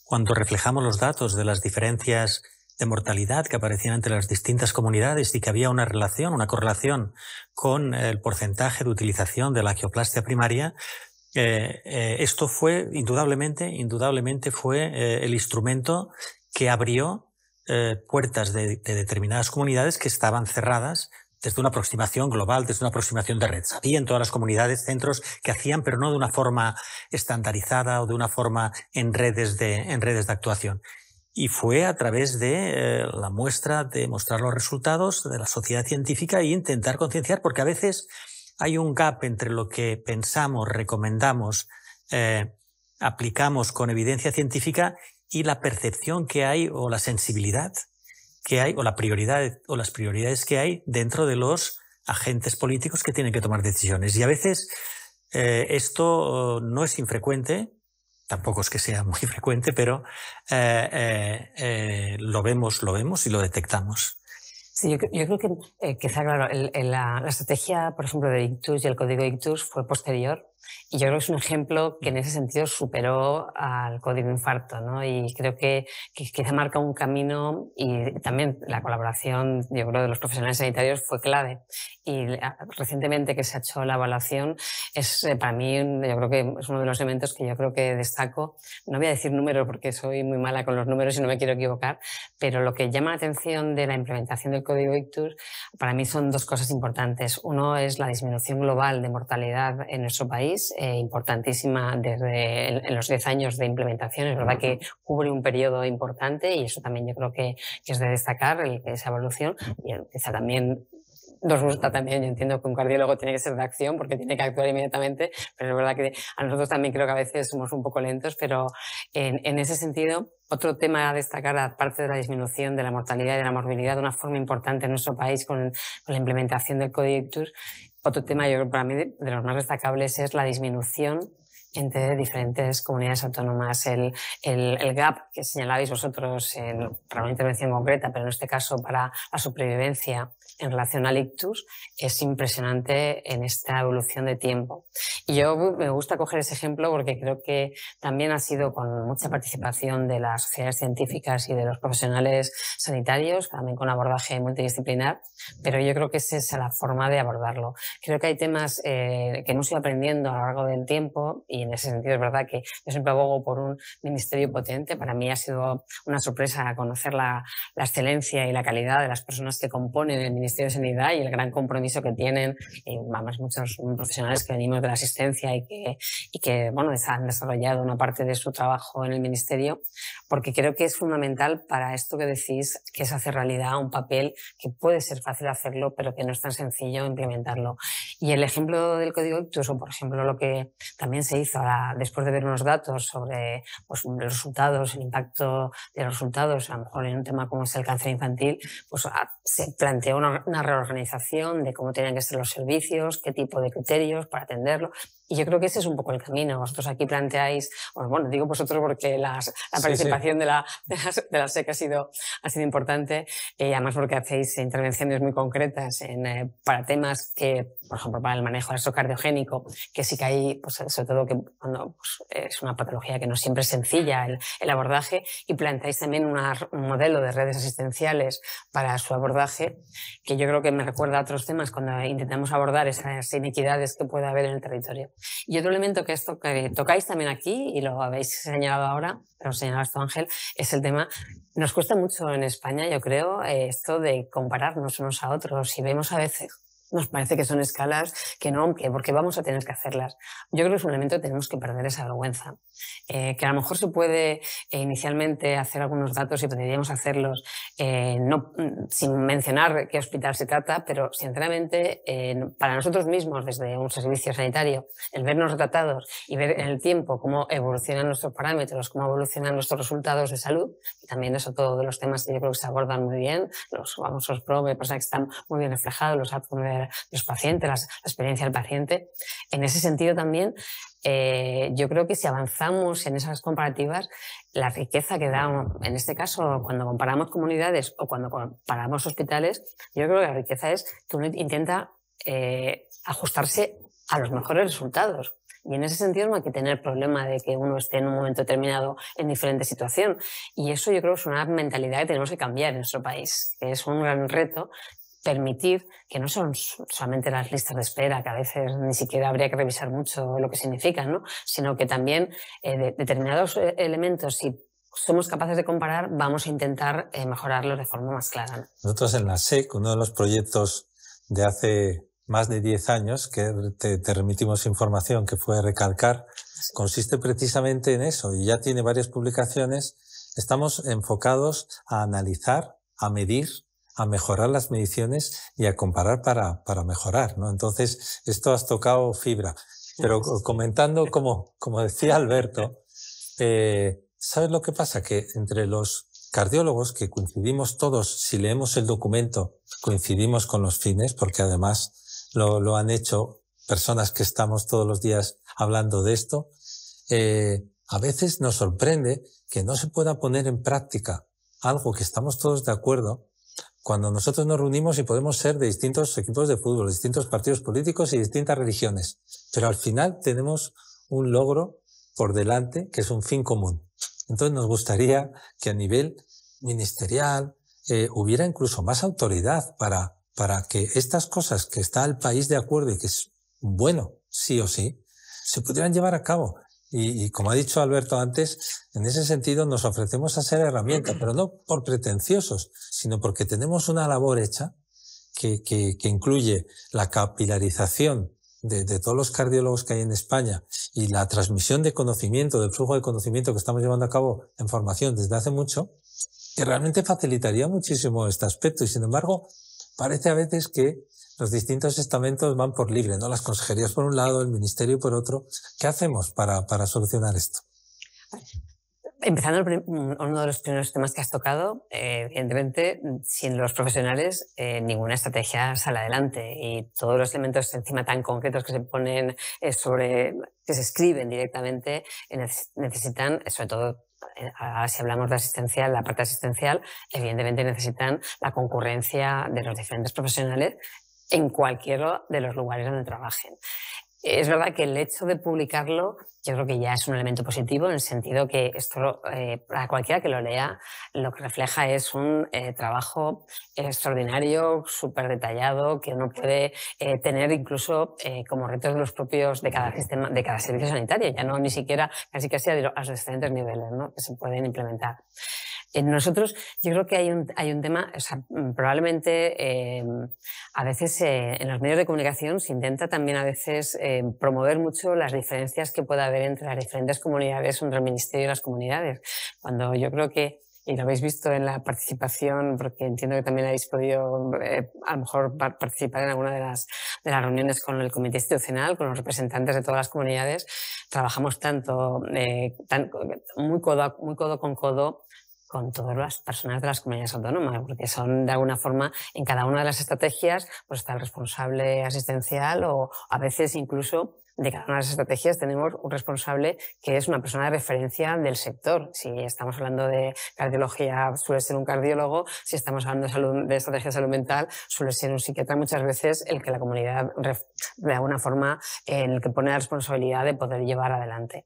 cuando reflejamos los datos de las diferencias de mortalidad que aparecían entre las distintas comunidades y que había una correlación con el porcentaje de utilización de la angioplastia primaria. Esto fue, indudablemente fue el instrumento que abrió puertas de determinadas comunidades que estaban cerradas desde una aproximación global, desde una aproximación de red. Había en todas las comunidades centros que hacían, pero no de una forma estandarizada o de una forma en redes de actuación. Y fue a través de la muestra de mostrar los resultados de la sociedad científica e intentar concienciar, porque a veces hay un gap entre lo que pensamos, recomendamos, aplicamos con evidencia científica y la percepción que hay o la sensibilidad que hay o las prioridades que hay dentro de los agentes políticos que tienen que tomar decisiones. Y a veces esto no es infrecuente, tampoco es que sea muy frecuente, pero lo vemos y lo detectamos. Sí, yo creo que quizá, claro, la estrategia, por ejemplo, de Ictus y el código Ictus fue posterior. Y yo creo que es un ejemplo que en ese sentido superó al código infarto, ¿no? Y creo que quizá marca un camino y también la colaboración, yo creo, de los profesionales sanitarios fue clave. Y recientemente que se ha hecho la evaluación es para mí, yo creo que es uno de los elementos que yo creo que destaco. No voy a decir números porque soy muy mala con los números y no me quiero equivocar, pero lo que llama la atención de la implementación del código Ictus para mí son dos cosas importantes. Uno es la disminución global de mortalidad en nuestro país, importantísima en los 10 años de implementación. Es verdad que cubre un periodo importante y eso también yo creo que es de destacar, esa evolución. Y quizá también nos gusta también, yo entiendo que un cardiólogo tiene que ser de acción porque tiene que actuar inmediatamente, pero es verdad que a nosotros también creo que a veces somos un poco lentos, pero en ese sentido, otro tema a destacar, aparte de la disminución de la mortalidad y de la morbilidad de una forma importante en nuestro país con la implementación del código Ictus, otro tema, yo creo, para mí de los más destacables es la disminución entre diferentes comunidades autónomas. El gap que señalabais vosotros para una intervención concreta, pero en este caso para la supervivencia en relación al ictus, es impresionante en esta evolución de tiempo. Y yo me gusta coger ese ejemplo porque creo que también ha sido con mucha participación de las sociedades científicas y de los profesionales sanitarios, también con abordaje multidisciplinar, pero yo creo que esa es la forma de abordarlo. Creo que hay temas que hemos ido aprendiendo a lo largo del tiempo y en ese sentido es verdad que yo siempre abogo por un ministerio potente. Para mí ha sido una sorpresa conocer la excelencia y la calidad de las personas que componen el Ministerio de Sanidad y el gran compromiso que tienen, además muchos profesionales que venimos de la asistencia y que bueno, han desarrollado una parte de su trabajo en el Ministerio, porque creo que es fundamental para esto que decís, que es hacer realidad un papel que puede ser fácil hacerlo, pero que no es tan sencillo implementarlo. Y el ejemplo del Código Ictus, o por ejemplo lo que también se hizo ahora, después de ver unos datos sobre pues, los resultados, el impacto de los resultados, a lo mejor en un tema como es el cáncer infantil, pues se planteó una reorganización de cómo tenían que ser los servicios, qué tipo de criterios para atenderlo. Y yo creo que ese es un poco el camino. Vosotros aquí planteáis, bueno, digo vosotros porque la participación de la SEC ha sido importante, y además porque hacéis intervenciones muy concretas para temas que, por ejemplo, para el manejo del estrés cardiogénico, que sí que hay, pues, sobre todo que cuando pues, es una patología que no siempre es sencilla el abordaje, y planteáis también un modelo de redes asistenciales para su abordaje, que yo creo que me recuerda a otros temas cuando intentamos abordar esas inequidades que puede haber en el territorio. Y otro elemento que esto que tocáis también aquí, y lo habéis señalado ahora, pero señalabas tú, Ángel, es el tema. Nos cuesta mucho en España, yo creo, esto de compararnos unos a otros, y vemos a veces, nos parece que son escalas que no, porque vamos a tener que hacerlas. Yo creo que es un elemento que tenemos que perder esa vergüenza. Que a lo mejor se puede inicialmente hacer algunos datos y podríamos hacerlos no, sin mencionar qué hospital se trata, pero sinceramente para nosotros mismos desde un servicio sanitario, el vernos retratados y ver en el tiempo cómo evolucionan nuestros parámetros, cómo evolucionan nuestros resultados de salud, y también eso todo de los temas que yo creo que se abordan muy bien, los famosos PROME, que están muy bien reflejados, los outcomes de los pacientes, la experiencia del paciente. En ese sentido también, yo creo que si avanzamos en esas comparativas, la riqueza que da, en este caso, cuando comparamos comunidades o cuando comparamos hospitales, yo creo que la riqueza es que uno intenta ajustarse a los mejores resultados. Y en ese sentido no hay que tener problema de que uno esté en un momento determinado en diferente situación. Y eso yo creo que es una mentalidad que tenemos que cambiar en nuestro país, que es un gran reto. Permitir que no son solamente las listas de espera, que a veces ni siquiera habría que revisar mucho lo que significan, ¿no? Sino que también determinados elementos, si somos capaces de comparar, vamos a intentar mejorarlos de forma más clara, ¿no? Nosotros en la SEC, uno de los proyectos de hace más de 10 años, que te remitimos información que fue Recalcar, consiste precisamente en eso, y ya tiene varias publicaciones. Estamos enfocados a analizar, a medir, a mejorar las mediciones y a comparar para mejorar, ¿no? Entonces, esto has tocado fibra. Pero comentando, como decía Alberto, ¿sabes lo que pasa? Que entre los cardiólogos, que coincidimos todos, si leemos el documento, coincidimos con los fines, porque además lo han hecho personas que estamos todos los días hablando de esto, a veces nos sorprende que no se pueda poner en práctica algo que estamos todos de acuerdo, cuando nosotros nos reunimos y podemos ser de distintos equipos de fútbol, de distintos partidos políticos y distintas religiones. Pero al final tenemos un logro por delante que es un fin común. Entonces nos gustaría que a nivel ministerial hubiera incluso más autoridad para que estas cosas que está el país de acuerdo y que es bueno, sí o sí, se pudieran llevar a cabo. Y como ha dicho Alberto antes, en ese sentido nos ofrecemos a ser herramienta, pero no por pretenciosos, sino porque tenemos una labor hecha que incluye la capilarización de todos los cardiólogos que hay en España y la transmisión de conocimiento, del flujo de conocimiento que estamos llevando a cabo en formación desde hace mucho, que realmente facilitaría muchísimo este aspecto. Y sin embargo, parece a veces que los distintos estamentos van por libre, ¿no? Las consejerías por un lado, el ministerio por otro. ¿Qué hacemos para solucionar esto? Empezando uno de los primeros temas que has tocado, evidentemente, sin los profesionales ninguna estrategia sale adelante, y todos los elementos encima tan concretos que se ponen que se escriben directamente, necesitan, sobre todo ahora si hablamos de asistencial, la parte asistencial, evidentemente necesitan la concurrencia de los diferentes profesionales en cualquiera de los lugares donde trabajen. Es verdad que el hecho de publicarlo yo creo que ya es un elemento positivo, en el sentido que esto, para cualquiera que lo lea, lo que refleja es un trabajo extraordinario, súper detallado, que uno puede tener incluso como retos de los propios de cada sistema, de cada servicio sanitario, ya no ni siquiera casi a los diferentes niveles, ¿no?, que se pueden implementar. Nosotros, yo creo que hay un tema, o sea, probablemente a veces en los medios de comunicación se intenta también a veces promover mucho las diferencias que pueda haber entre las diferentes comunidades, entre el Ministerio y las comunidades, cuando yo creo que, y lo habéis visto en la participación, porque entiendo que también habéis podido a lo mejor participar en alguna de las reuniones con el comité institucional, con los representantes de todas las comunidades, trabajamos muy codo con codo con todas las personas de las comunidades autónomas, porque son, de alguna forma, en cada una de las estrategias, pues está el responsable asistencial, o a veces incluso de cada una de las estrategias tenemos un responsable que es una persona de referencia del sector. Si estamos hablando de cardiología, suele ser un cardiólogo; si estamos hablando de estrategia de salud mental, suele ser un psiquiatra, muchas veces el que la comunidad, de alguna forma, el que pone la responsabilidad de poder llevar adelante.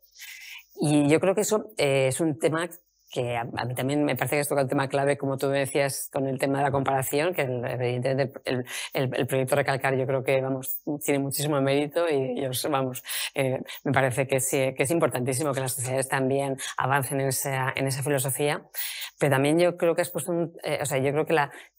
Y yo creo que eso es un tema que a mí también me parece que es un tema clave, como tú decías, con el tema de la comparación, que evidentemente el proyecto Recalcar yo creo que, vamos, tiene muchísimo mérito, y ellos, vamos, me parece que sí, que es importantísimo que las sociedades también avancen en esa filosofía. Pero también yo creo que has puesto yo creo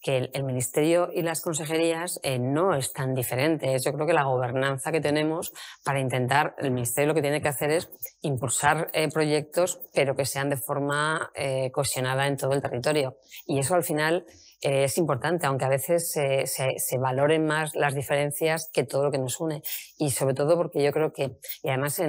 que el Ministerio y las consejerías no es tan diferentes. Yo creo que la gobernanza que tenemos para intentar, el Ministerio lo que tiene que hacer es impulsar proyectos, pero que sean de forma cohesionada en todo el territorio. Y eso al final es importante, aunque a veces se valoren más las diferencias que todo lo que nos une. Y sobre todo porque yo creo que, y además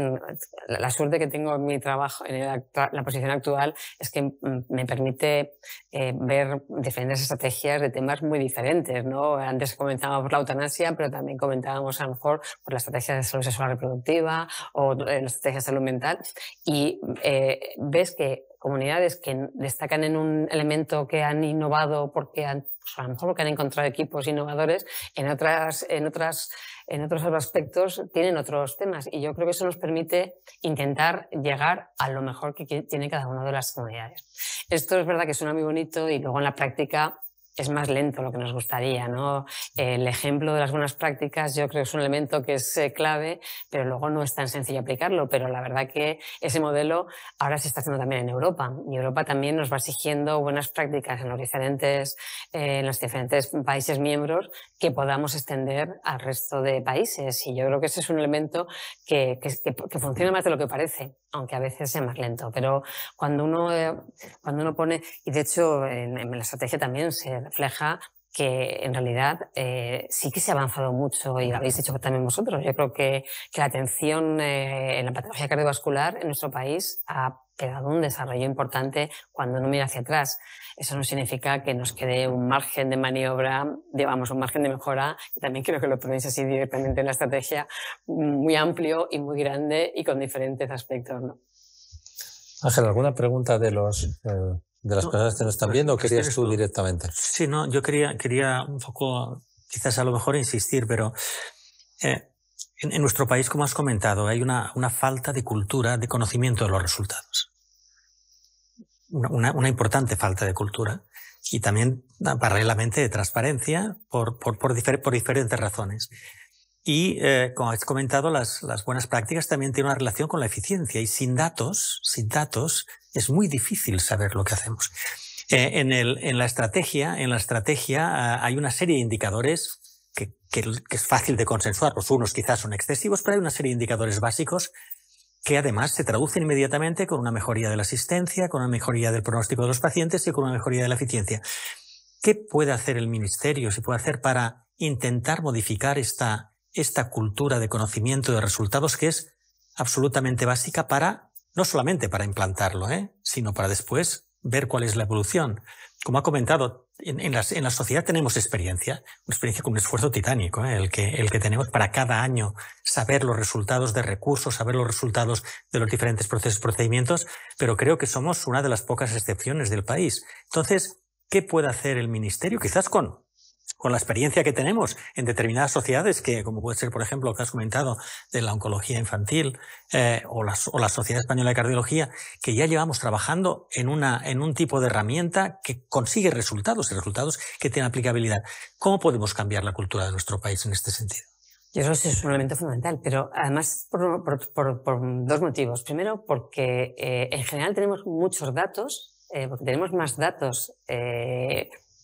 la suerte que tengo en mi trabajo, en la posición actual, es que me permite ver diferentes estrategias de temas muy diferentes, ¿no? Antes comentábamos la eutanasia, pero también comentábamos a lo mejor por la estrategia de salud sexual reproductiva o la estrategia de salud mental. Y ves que comunidades que destacan en un elemento que han innovado porque a lo mejor porque han encontrado equipos innovadores, en otros aspectos tienen otros temas. Y yo creo que eso nos permite intentar llegar a lo mejor que tiene cada una de las comunidades. Esto es verdad que suena muy bonito, y luego en la práctica es más lento lo que nos gustaría, ¿no? El ejemplo de las buenas prácticas yo creo que es un elemento que es clave, pero luego no es tan sencillo aplicarlo. Pero la verdad que ese modelo ahora se está haciendo también en Europa, y Europa también nos va exigiendo buenas prácticas en los diferentes países miembros que podamos extender al resto de países. Y yo creo que ese es un elemento que funciona más de lo que parece, aunque a veces sea más lento. Pero cuando uno pone, y de hecho en la estrategia también se refleja que en realidad sí que se ha avanzado mucho, y lo habéis dicho también vosotros. Yo creo que la atención en la patología cardiovascular en nuestro país ha pegado un desarrollo importante cuando uno mira hacia atrás. Eso no significa que nos quede un margen de maniobra, digamos, un margen de mejora, y también creo que lo ponéis así directamente en la estrategia, muy amplio y muy grande y con diferentes aspectos, ¿no? Ángel, ¿alguna pregunta de las personas que nos están viendo, o querías tú directamente? Sí, no, yo quería un poco, quizás a lo mejor insistir, pero en nuestro país, como has comentado, hay una falta de cultura de conocimiento de los resultados. Una importante falta de cultura, y también paralelamente de transparencia por diferentes razones. Y, como has comentado, las buenas prácticas también tienen una relación con la eficiencia, y sin datos es muy difícil saber lo que hacemos. En la estrategia hay una serie de indicadores que es fácil de consensuar. Los unos quizás son excesivos, pero hay una serie de indicadores básicos que además se traducen inmediatamente con una mejoría de la asistencia, con una mejoría del pronóstico de los pacientes y con una mejoría de la eficiencia. ¿Qué puede hacer el Ministerio, si puede hacer, para intentar modificar esta cultura de conocimiento de resultados, que es absolutamente básica para no solamente para implantarlo, sino para después ver cuál es la evolución. Como ha comentado, en la sociedad tenemos experiencia, una experiencia con un esfuerzo titánico, el que tenemos para cada año saber los resultados de recursos, saber los resultados de los diferentes procesos, procedimientos, pero creo que somos una de las pocas excepciones del país. Entonces, ¿qué puede hacer el Ministerio? Quizás con la experiencia que tenemos en determinadas sociedades, que como puede ser, por ejemplo, lo que has comentado de la oncología infantil o la Sociedad Española de Cardiología, que ya llevamos trabajando en un tipo de herramienta que consigue resultados y resultados que tienen aplicabilidad. ¿Cómo podemos cambiar la cultura de nuestro país en este sentido? Yo creo que eso es un elemento fundamental, pero además por dos motivos. Primero, porque en general tenemos muchos datos, porque tenemos más datos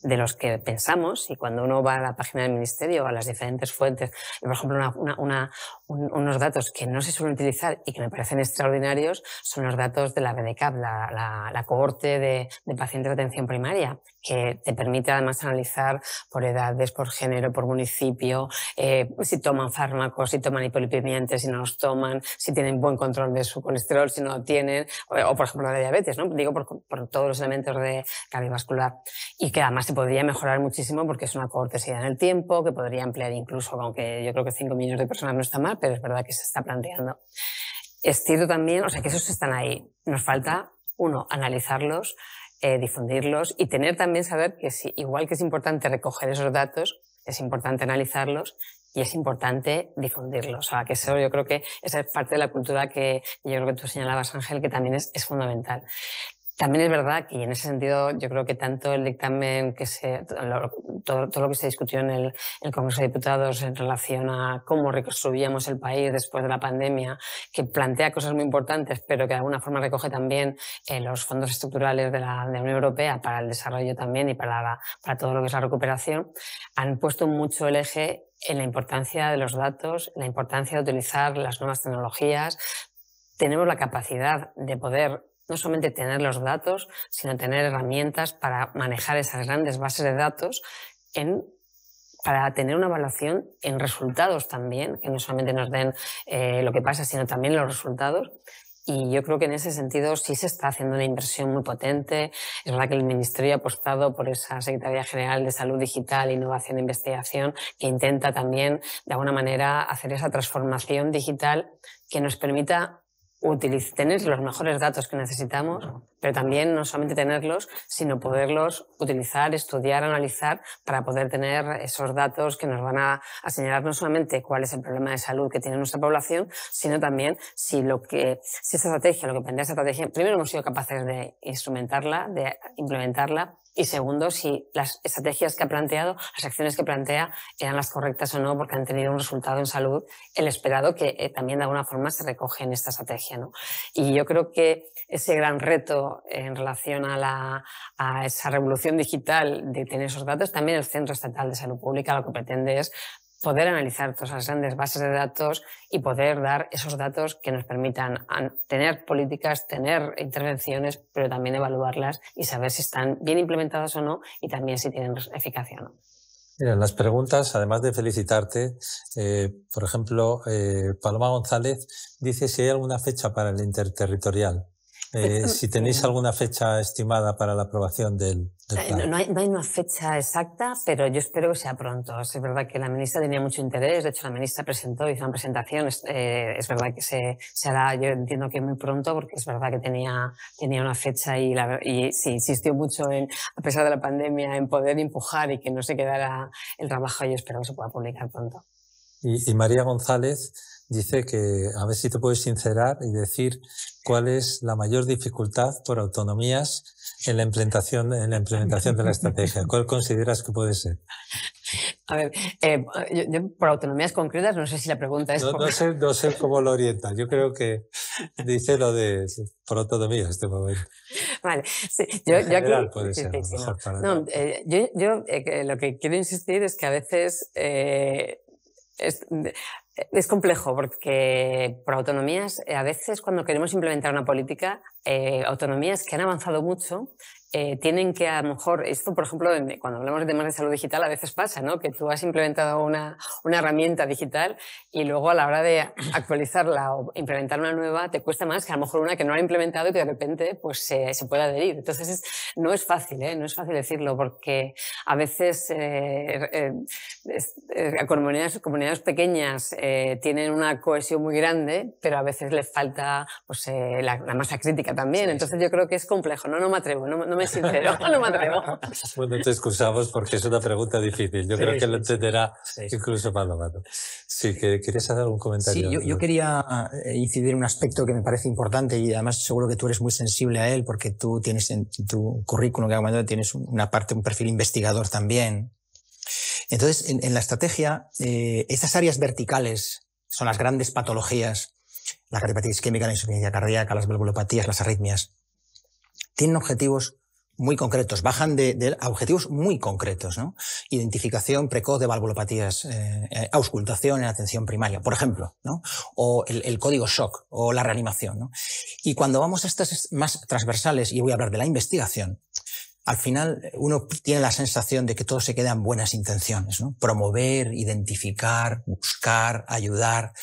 de los que pensamos, y cuando uno va a la página del Ministerio o a las diferentes fuentes, por ejemplo, unos datos que no se suelen utilizar y que me parecen extraordinarios son los datos de la BDCAP, la cohorte de pacientes de atención primaria, que te permite además analizar por edades, por género, por municipio, si toman fármacos, si toman hipolipemiantes, si no los toman, si tienen buen control de su colesterol, si no lo tienen, o por ejemplo la diabetes, ¿no? Digo por todos los elementos de cardiovascular, y que además se podría mejorar muchísimo porque es una cohorte seguida en el tiempo, que podría ampliar incluso, aunque yo creo que 5 millones de personas no está mal, pero es verdad que se está planteando. Es cierto también, o sea, que esos están ahí. Nos falta, uno, analizarlos, difundirlos y tener también saber que sí, igual que es importante recoger esos datos, es importante analizarlos y es importante difundirlos. O sea, que eso yo creo que esa es parte de la cultura que yo creo que tú señalabas, Ángel, que también es fundamental. También es verdad que en ese sentido yo creo que tanto el dictamen todo lo que se discutió en el Congreso de Diputados en relación a cómo reconstruíamos el país después de la pandemia, que plantea cosas muy importantes, pero que de alguna forma recoge también los fondos estructurales de la Unión Europea para el desarrollo también y para todo lo que es la recuperación, han puesto mucho el eje en la importancia de los datos, la importancia de utilizar las nuevas tecnologías. Tenemos la capacidad de poder no solamente tener los datos, sino tener herramientas para manejar esas grandes bases de datos para tener una evaluación en resultados también, que no solamente nos den lo que pasa, sino también los resultados. Y yo creo que en ese sentido sí se está haciendo una inversión muy potente. Es verdad que el Ministerio ha apostado por esa Secretaría General de Salud Digital, Innovación e Investigación, que intenta también, de alguna manera, hacer esa transformación digital que nos permita tener los mejores datos que necesitamos, pero también no solamente tenerlos, sino poderlos utilizar, estudiar, analizar para poder tener esos datos que nos van a señalar no solamente cuál es el problema de salud que tiene nuestra población, sino también si esta estrategia, lo que plantea esta estrategia, primero hemos sido capaces de instrumentarla, de implementarla, y segundo, si las estrategias que ha planteado, las acciones que plantea, eran las correctas o no, porque han tenido un resultado en salud, el esperado, que también de alguna forma se recoge en esta estrategia, ¿no? Y yo creo que ese gran reto en relación a esa revolución digital de tener esos datos, también el Centro Estatal de Salud Pública lo que pretende es poder analizar todas las grandes bases de datos y poder dar esos datos que nos permitan tener políticas, tener intervenciones, pero también evaluarlas y saber si están bien implementadas o no y también si tienen eficacia o no. Mira, las preguntas, además de felicitarte, por ejemplo, Paloma González dice si hay alguna fecha para el interterritorial. Si tenéis alguna fecha estimada para la aprobación del plan. No hay una fecha exacta, pero yo espero que sea pronto. Es verdad que la ministra tenía mucho interés, de hecho la ministra hizo una presentación, es verdad que se hará, yo entiendo que muy pronto, porque es verdad que tenía una fecha y sí, insistió mucho a pesar de la pandemia, en poder empujar y que no se quedara el trabajo, y yo espero que se pueda publicar pronto. Y María González dice que a ver si te puedes sincerar y decir cuál es la mayor dificultad por autonomías en la implementación de la estrategia. ¿Cuál consideras que puede ser? A ver, yo por autonomías concretas no sé si la pregunta es... No sé cómo lo orienta. Yo creo que dice lo de por autonomía este momento. Vale, sí. En general puede ser mejor para yo lo que quiero insistir es que a veces... Es complejo porque por autonomías, a veces cuando queremos implementar una política, autonomías que han avanzado mucho, tienen que, a lo mejor, esto por ejemplo, cuando hablamos de temas de salud digital a veces pasa, ¿no? Que tú has implementado una herramienta digital y luego a la hora de actualizarla o implementar una nueva te cuesta más que a lo mejor una que no la ha implementado y que de repente pues, se puede adherir. Entonces no es fácil, no es fácil decirlo, porque a veces comunidades pequeñas tienen una cohesión muy grande, pero a veces les falta pues, la masa crítica también. Entonces yo creo que es complejo. No me atrevo, no me sincero, no me atrevo. Bueno, te excusamos porque es una pregunta difícil. Yo creo que lo entenderá incluso Paloma. Sí, que ¿querías hacer algún comentario? Sí, yo quería incidir en un aspecto que me parece importante y además seguro que tú eres muy sensible a él porque tú tienes en tu currículum que ha comentado, tienes una parte, un perfil investigador también. Entonces, en la estrategia, estas áreas verticales son las grandes patologías, la cardiopatía isquémica, la insuficiencia cardíaca, las valvulopatías, las arritmias. Tienen objetivos muy concretos, bajan a objetivos muy concretos, ¿no? Identificación precoz de valvulopatías, auscultación en atención primaria, por ejemplo, ¿no? O el código shock, o la reanimación, ¿no? Y cuando vamos a estas más transversales, y voy a hablar de la investigación, al final uno tiene la sensación de que todo se queda en buenas intenciones, ¿no? Promover, identificar, buscar, ayudar.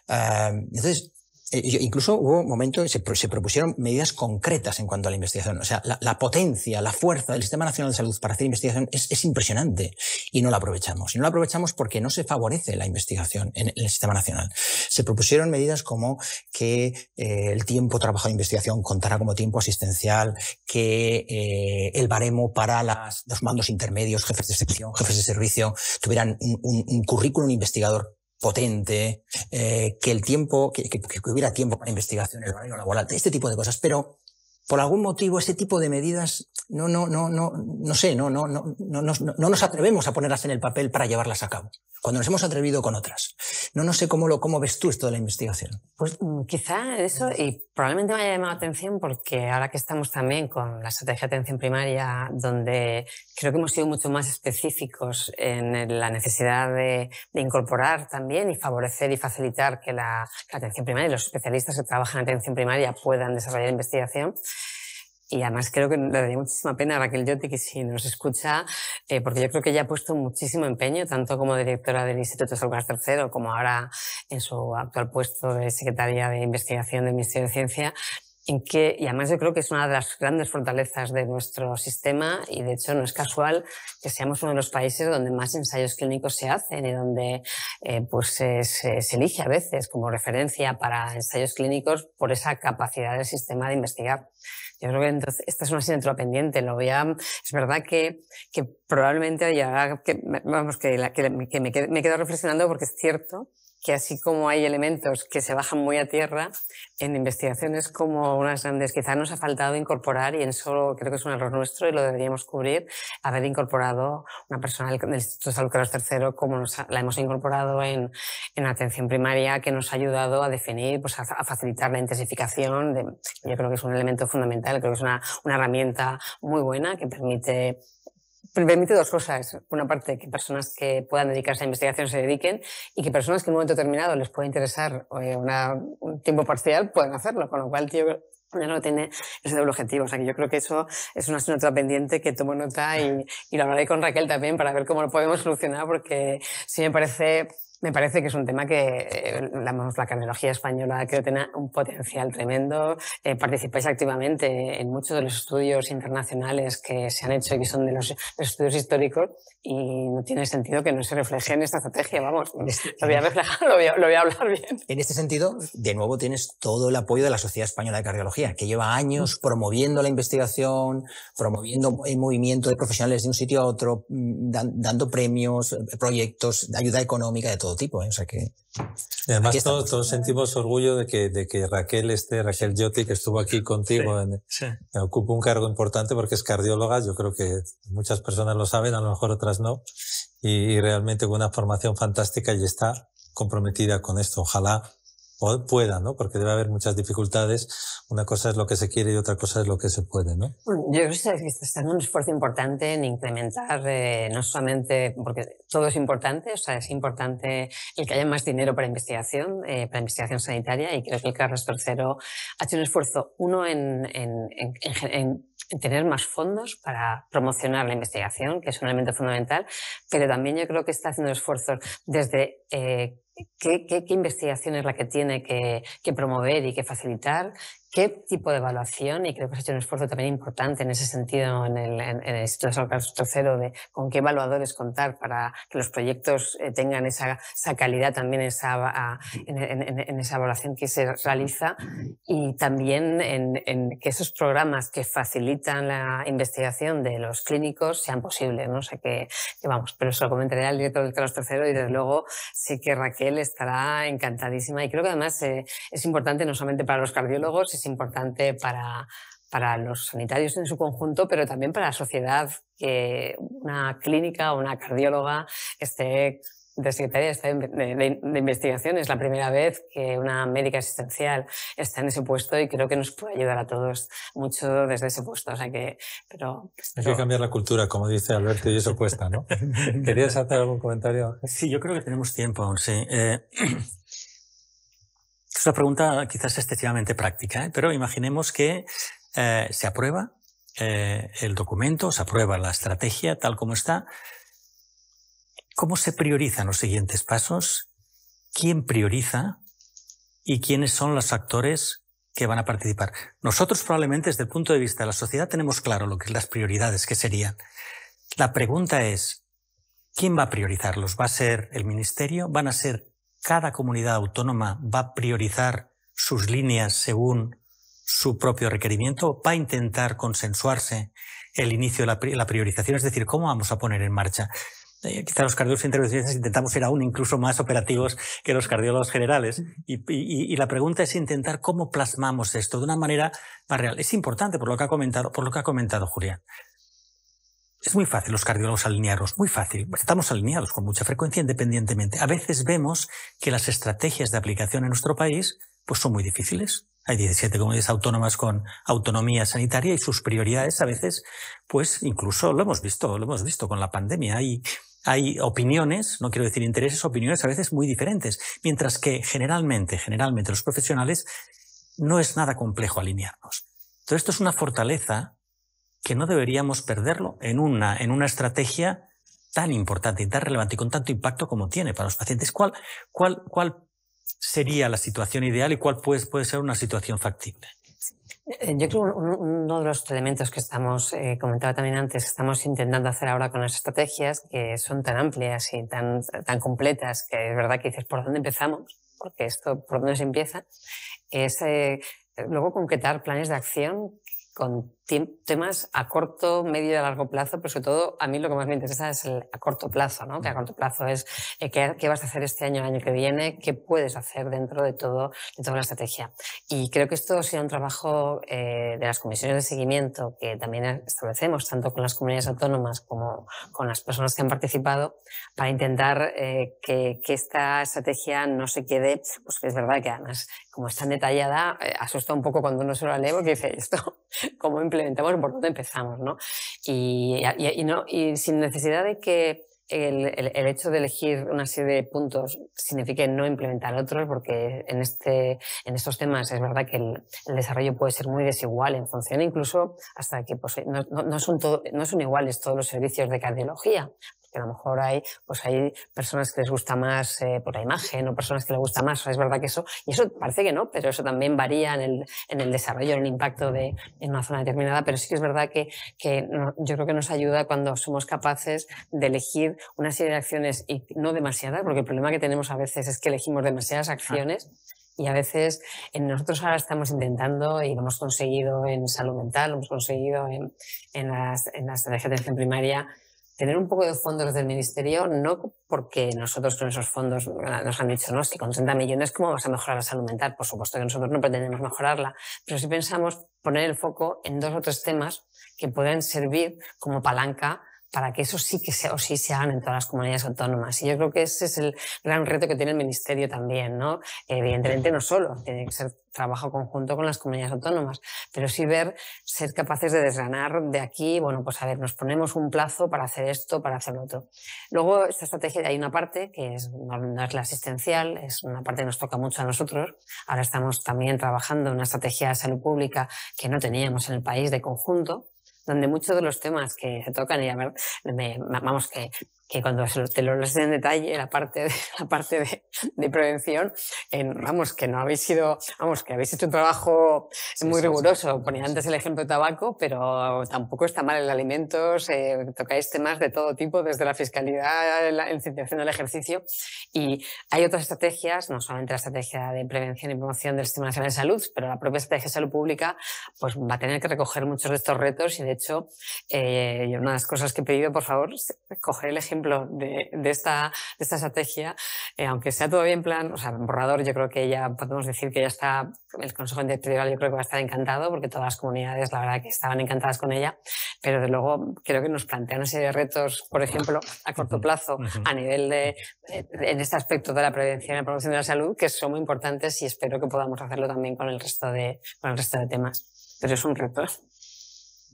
Entonces, incluso hubo momentos que se propusieron medidas concretas en cuanto a la investigación. O sea, la potencia, la fuerza del Sistema Nacional de Salud para hacer investigación es impresionante y no la aprovechamos. Y no la aprovechamos porque no se favorece la investigación en el Sistema Nacional. Se propusieron medidas como que el tiempo trabajado de investigación contara como tiempo asistencial, que el baremo para los mandos intermedios, jefes de sección, jefes de servicio, tuvieran un currículum investigador potente, que el tiempo, que hubiera tiempo para investigación, el horario laboral, este tipo de cosas, pero por algún motivo ese tipo de medidas no nos atrevemos a ponerlas en el papel para llevarlas a cabo, cuando nos hemos atrevido con otras. No sé cómo ves tú esto de la investigación. Pues quizá eso, y probablemente me haya llamado la atención porque ahora que estamos también con la estrategia de atención primaria, donde creo que hemos sido mucho más específicos en la necesidad de incorporar también y favorecer y facilitar que la atención primaria y los especialistas que trabajan en atención primaria puedan desarrollar investigación. Y además creo que le daría muchísima pena a Raquel Lloti, que si nos escucha, porque yo creo que ella ha puesto muchísimo empeño, tanto como directora del Instituto Salud Carlos III, como ahora en su actual puesto de secretaria de investigación del Ministerio de Ciencia, y además yo creo que es una de las grandes fortalezas de nuestro sistema, y de hecho no es casual que seamos uno de los países donde más ensayos clínicos se hacen y donde pues se elige a veces como referencia para ensayos clínicos por esa capacidad del sistema de investigar. Yo creo que entonces esta es una asignatura pendiente. Es verdad que probablemente me quedo reflexionando, porque es cierto que así como hay elementos que se bajan muy a tierra, en investigaciones como unas grandes quizás nos ha faltado incorporar, y en eso creo que es un error nuestro y lo deberíamos cubrir, haber incorporado una persona del Instituto de Salud Carlos III como la hemos incorporado en atención primaria, que nos ha ayudado a definir, pues a facilitar la intensificación. Yo creo que es un elemento fundamental, creo que es una herramienta muy buena que permite dos cosas. Una parte, que personas que puedan dedicarse a investigación se dediquen, y que personas que en un momento determinado les pueda interesar un tiempo parcial puedan hacerlo, con lo cual ya no tiene ese doble objetivo. O sea que yo creo que eso es una asignatura pendiente que tomo nota y lo hablaré con Raquel también para ver cómo lo podemos solucionar, porque sí me parece que es un tema que la cardiología española creo que tiene un potencial tremendo. Participáis activamente en muchos de los estudios internacionales que se han hecho y que son de los estudios históricos, y no tiene sentido que no se refleje en esta estrategia. Vamos, lo voy a reflejar, lo voy a hablar bien. En este sentido, de nuevo tienes todo el apoyo de la Sociedad Española de Cardiología, que lleva años promoviendo la investigación, promoviendo el movimiento de profesionales de un sitio a otro, dando premios, proyectos de ayuda económica de todo tipo, ¿eh? O sea que... Y además todos sentimos orgullo de que Raquel Lloti, que estuvo aquí contigo, ocupa un cargo importante porque es cardióloga. Yo creo que muchas personas lo saben, a lo mejor otras no, y realmente con una formación fantástica, y está comprometida con esto. Ojalá pueda, ¿no? Porque debe haber muchas dificultades. Una cosa es lo que se quiere y otra cosa es lo que se puede, ¿no? Bueno, yo creo que está haciendo un esfuerzo importante en incrementar, no solamente porque todo es importante, o sea, es importante el que haya más dinero para investigación sanitaria, y creo que el Carlos III ha hecho un esfuerzo, uno en tener más fondos para promocionar la investigación, que es un elemento fundamental, pero también yo creo que está haciendo esfuerzos desde qué investigación es la que tiene que promover y que facilitar, qué tipo de evaluación, y creo que se ha hecho un esfuerzo también importante en ese sentido en el Instituto San Carlos III, de con qué evaluadores contar para que los proyectos tengan esa calidad también en esa evaluación que se realiza, y también en que esos programas que facilitan la investigación de los clínicos sean posibles, ¿no? O sea que vamos, pero eso lo comentaré al director del Carlos III, y desde luego sé que Raquel estará encantadísima, y creo que además es importante no solamente para los cardiólogos, es importante para los sanitarios en su conjunto, pero también para la sociedad, que una clínica o una cardióloga esté de secretaria de investigación. Es la primera vez que una médica asistencial está en ese puesto, y creo que nos puede ayudar a todos mucho desde ese puesto. O sea que, Hay que cambiar la cultura, como dice Alberto, y eso cuesta, ¿no? ¿Querías hacer algún comentario? Sí, yo creo que tenemos tiempo aún, sí. Es una pregunta quizás excesivamente práctica, pero imaginemos que se aprueba el documento, se aprueba la estrategia tal como está. ¿Cómo se priorizan los siguientes pasos? ¿Quién prioriza? ¿Y quiénes son los actores que van a participar? Nosotros probablemente desde el punto de vista de la sociedad tenemos claro lo que las prioridades que serían. La pregunta es, ¿quién va a priorizarlos? ¿Va a ser el ministerio? ¿Van a ser cada comunidad autónoma? ¿Va a priorizar sus líneas según su propio requerimiento? ¿Va a intentar consensuarse el inicio de la priorización? Es decir, ¿cómo vamos a poner en marcha? Quizá los cardiólogos intervencionistas intentamos ser aún incluso más operativos que los cardiólogos generales, y la pregunta es intentar cómo plasmamos esto de una manera más real. Es importante por lo que ha comentado Julián. Es muy fácil los cardiólogos alinearlos, muy fácil. Estamos alineados con mucha frecuencia independientemente. A veces vemos que las estrategias de aplicación en nuestro país pues son muy difíciles. Hay 17 comunidades autónomas con autonomía sanitaria, y sus prioridades a veces, pues incluso lo hemos visto con la pandemia. Hay opiniones, no quiero decir intereses, opiniones a veces muy diferentes, mientras que generalmente los profesionales no es nada complejo alinearnos. Entonces esto es una fortaleza que no deberíamos perderlo en una estrategia tan importante y tan relevante y con tanto impacto como tiene para los pacientes. ¿Cuál sería la situación ideal y cuál puede ser una situación factible? Yo creo que uno de los elementos que comentaba también antes, que estamos intentando hacer ahora con las estrategias, que son tan amplias y tan completas, que es verdad que dices, ¿por dónde empezamos? Porque esto, ¿por dónde se empieza? Es luego concretar planes de acción con temas a corto, medio y a largo plazo, pero sobre todo a mí lo que más me interesa es a corto plazo, ¿no? Que a corto plazo es qué vas a hacer este año, el año que viene, qué puedes hacer dentro de toda la estrategia. Y creo que esto será un trabajo de las comisiones de seguimiento que también establecemos, tanto con las comunidades autónomas como con las personas que han participado, para intentar que esta estrategia no se quede, pues que es verdad que además, como es tan detallada, asusta un poco cuando uno se lo lee, porque dice, esto, ¿cómo implementamos? ¿Por dónde empezamos? ¿No? Y sin necesidad de que el hecho de elegir una serie de puntos signifique no implementar otros, porque en estos temas es verdad que el desarrollo puede ser muy desigual en función, incluso hasta que pues, no son iguales todos los servicios de cardiología. Que a lo mejor hay personas que les gusta más por la imagen, o personas que les gusta más. O sea, es verdad que eso parece que no, pero eso también varía en el desarrollo, en el impacto en una zona determinada. Pero sí que es verdad que yo creo que nos ayuda cuando somos capaces de elegir una serie de acciones, y no demasiadas, porque el problema que tenemos a veces es que elegimos demasiadas acciones. Y a veces nosotros ahora estamos intentando, y lo hemos conseguido en salud mental, lo hemos conseguido en la estrategia de atención primaria, tener un poco de fondos del ministerio, no porque nosotros con esos fondos nos han dicho, no, si con 30 millones, ¿cómo vas a mejorar la salud mental? Por supuesto que nosotros no pretendemos mejorarla, pero sí pensamos poner el foco en 2 o 3 temas que pueden servir como palanca para que eso sí que se hagan en todas las comunidades autónomas. Y yo creo que ese es el gran reto que tiene el ministerio también, ¿no? Evidentemente no solo, tiene que ser trabajo conjunto con las comunidades autónomas, pero sí ser capaces de desgranar de aquí, bueno, pues a ver, nos ponemos un plazo para hacer esto, para hacer lo otro. Luego, esta estrategia, hay una parte que no es la asistencial, es una parte que nos toca mucho a nosotros. Ahora estamos también trabajando en una estrategia de salud pública que no teníamos en el país de conjunto, donde muchos de los temas que se tocan, y a ver, vamos, que cuando te lo lees en detalle, la parte de prevención, vamos, que no habéis sido, vamos, que habéis hecho un trabajo muy riguroso. Ponía antes el ejemplo de tabaco, pero tampoco está mal en alimentos, tocáis temas de todo tipo, desde la fiscalidad, la incentivación del ejercicio, y hay otras estrategias, no solamente la estrategia de prevención y promoción del Sistema Nacional de Salud, pero la propia estrategia de salud pública, pues va a tener que recoger muchos de estos retos, y de hecho, yo una de las cosas que he pedido, por favor, es coger el ejemplo de esta estrategia, aunque sea todavía en plan, o sea, borrador, yo creo que ya podemos decir que ya está, el Consejo Interterritorial yo creo que va a estar encantado, porque todas las comunidades, la verdad, que estaban encantadas con ella, pero de luego creo que nos plantea una serie de retos, por ejemplo, a corto plazo, a nivel en este aspecto de la prevención y la promoción de la salud, que son muy importantes, y espero que podamos hacerlo también con el resto de temas. Pero es un reto.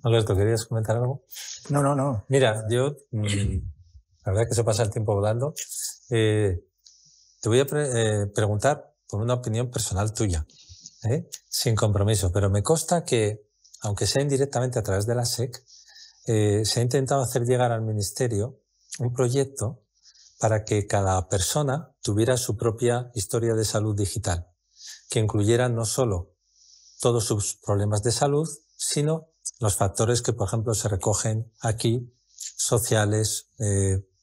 Alberto, ¿querías comentar algo? No. Mira, yo, la verdad que se pasa el tiempo volando. Te voy a preguntar por una opinión personal tuya, sin compromiso, pero me consta que, aunque sea indirectamente a través de la SEC, se ha intentado hacer llegar al Ministerio un proyecto para que cada persona tuviera su propia historia de salud digital, que incluyera no solo todos sus problemas de salud, sino los factores que, por ejemplo, se recogen aquí, sociales,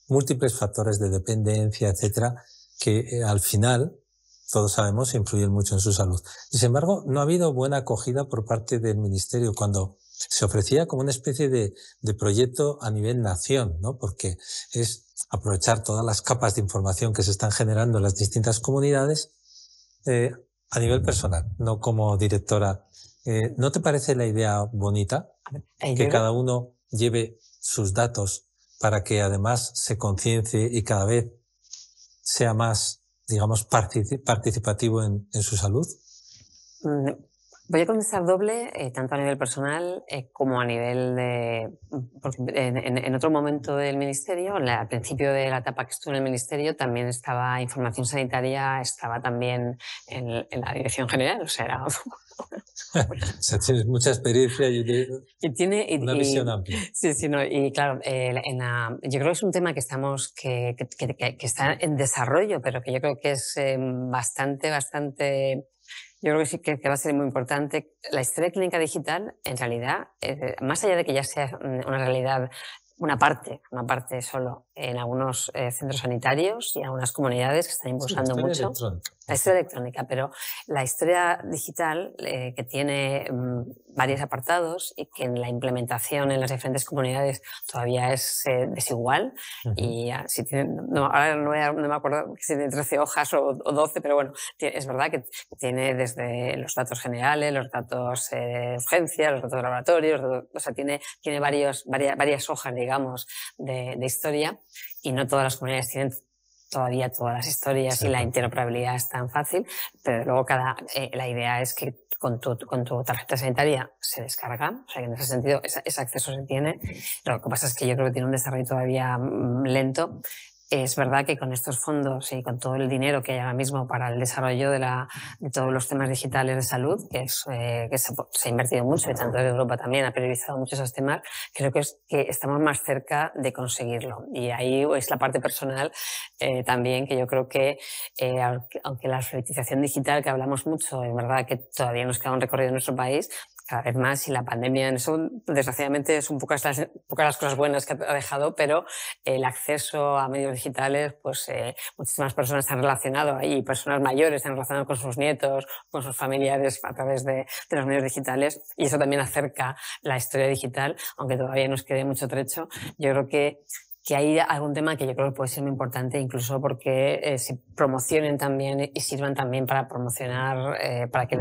múltiples factores de dependencia, etcétera, que al final, todos sabemos, influyen mucho en su salud. Y, sin embargo, no ha habido buena acogida por parte del Ministerio cuando se ofrecía como una especie de proyecto a nivel nación, ¿no? Porque es aprovechar todas las capas de información que se están generando en las distintas comunidades a nivel personal, no como directora. ¿No te parece la idea bonita? Que cada uno lleve sus datos para que además se conciencie y cada vez sea más, digamos, participativo en su salud. Voy a contestar doble, tanto a nivel personal como a nivel de... En otro momento del Ministerio, al principio de la etapa que estuve en el Ministerio, también estaba información sanitaria, estaba también en la Dirección General, o sea, era... O sea, tienes mucha experiencia y una visión amplia. Sí, no, y claro, yo creo que es un tema que está en desarrollo, pero que yo creo que es bastante... Yo creo que sí que va a ser muy importante. La historia clínica digital, en realidad, más allá de que ya sea una realidad, una parte solo en algunos centros sanitarios y en algunas comunidades que están impulsando mucho. La historia electrónica, pero la historia digital, que tiene varios apartados y que en la implementación en las diferentes comunidades todavía es desigual. Y si tiene, ahora no me acuerdo si tiene 13 hojas o 12, pero bueno, es verdad que tiene desde los datos generales, los datos de urgencia, los datos de laboratorio, o sea, tiene varias hojas, digamos, de historia, y no todas las comunidades tienen todavía todas las historias, sí, y la interoperabilidad es tan fácil, pero luego la idea es que con tu tarjeta sanitaria se descarga, o sea que en ese sentido ese acceso se tiene. Lo que pasa es que yo creo que tiene un desarrollo todavía lento. Es verdad que con estos fondos y con todo el dinero que hay ahora mismo para el desarrollo de todos los temas digitales de salud, que se ha invertido mucho, y tanto en Europa también ha priorizado mucho esos temas, creo que estamos más cerca de conseguirlo. Y ahí es la parte personal también, que yo creo que aunque la alfabetización digital, que hablamos mucho, es verdad que todavía nos queda un recorrido en nuestro país, cada vez más, y la pandemia en eso, desgraciadamente, son pocas las cosas buenas que ha dejado, pero el acceso a medios digitales, pues muchísimas personas se han relacionado ahí, personas mayores se han relacionado con sus nietos, con sus familiares a través de los medios digitales, y eso también acerca la historia digital, aunque todavía nos quede mucho trecho. Yo creo que hay algún tema que yo creo que puede ser muy importante, incluso porque se promocionen también y sirvan también para promocionar, para que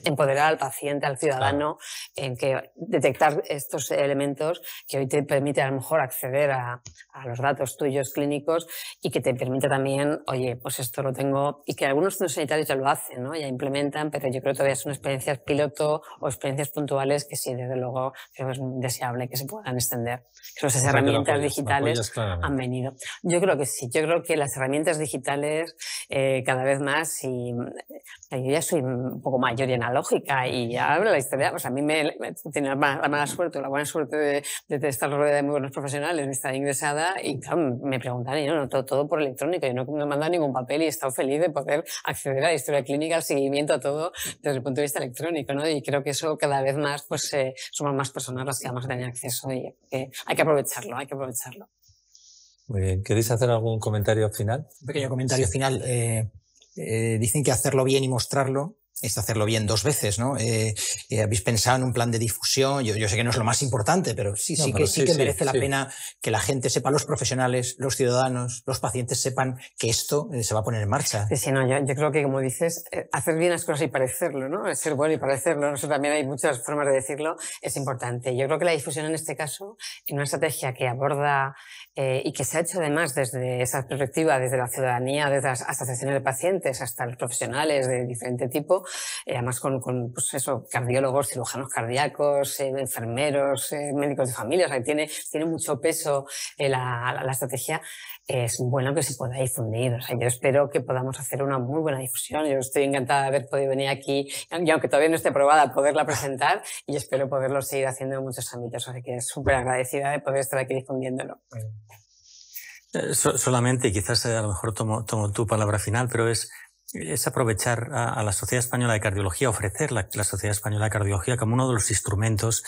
empoderar al paciente, al ciudadano, en que detectar estos elementos que hoy te permite a lo mejor acceder a los datos tuyos clínicos, y que te permite también, oye, pues esto lo tengo, y que algunos centros sanitarios ya lo hacen, ¿no? Ya implementan, pero yo creo que todavía son experiencias piloto o experiencias puntuales que sí, desde luego, creo que es deseable que se puedan extender. Esas herramientas digitales ellas claramente. Han venido. Yo creo que sí, yo creo que las herramientas digitales cada vez más, y yo ya soy un poco mayor y analógica y ya la historia, pues a mí me tenía la mala suerte o la buena suerte de estar rodeada de muy buenos profesionales, de estar ingresada y claro, me preguntan, y no, todo por electrónico, yo no me he mandado ningún papel y he estado feliz de poder acceder a la historia clínica, al seguimiento, a todo desde el punto de vista electrónico, ¿no? Y creo que eso cada vez más, pues somos más personas las que vamos a tener acceso y hay que aprovecharlo, hay que aprovecharlo. Muy bien. ¿Queréis hacer algún comentario final? Un pequeño comentario final. Dicen que hacerlo bien y mostrarlo es hacerlo bien 2 veces, ¿no? ¿Habéis pensado en un plan de difusión? Yo sé que no es lo más importante, pero sí que merece la pena que la gente sepa, los profesionales, los ciudadanos, los pacientes sepan que esto se va a poner en marcha. Sí, no, yo creo que, como dices, hacer bien las cosas y parecerlo, ¿no? Ser bueno y parecerlo, eso también hay muchas formas de decirlo, es importante. Yo creo que la difusión en este caso, en una estrategia que aborda y que se ha hecho además desde esa perspectiva, desde la ciudadanía, desde las asociaciones de pacientes hasta los profesionales de diferente tipo, además con pues eso, cardiólogos, cirujanos cardíacos, enfermeros, médicos de familia, o sea, tiene mucho peso la estrategia. Es bueno que se pueda difundir. O sea, yo espero que podamos hacer una muy buena difusión. Yo estoy encantada de haber podido venir aquí, y aunque todavía no esté aprobada, poderla presentar, y espero poderlo seguir haciendo en muchos ámbitos. Así que súper agradecida de poder estar aquí difundiéndolo. Solamente, quizás a lo mejor tomo tu palabra final, pero es aprovechar a la Sociedad Española de Cardiología, ofrecer la Sociedad Española de Cardiología como uno de los instrumentos,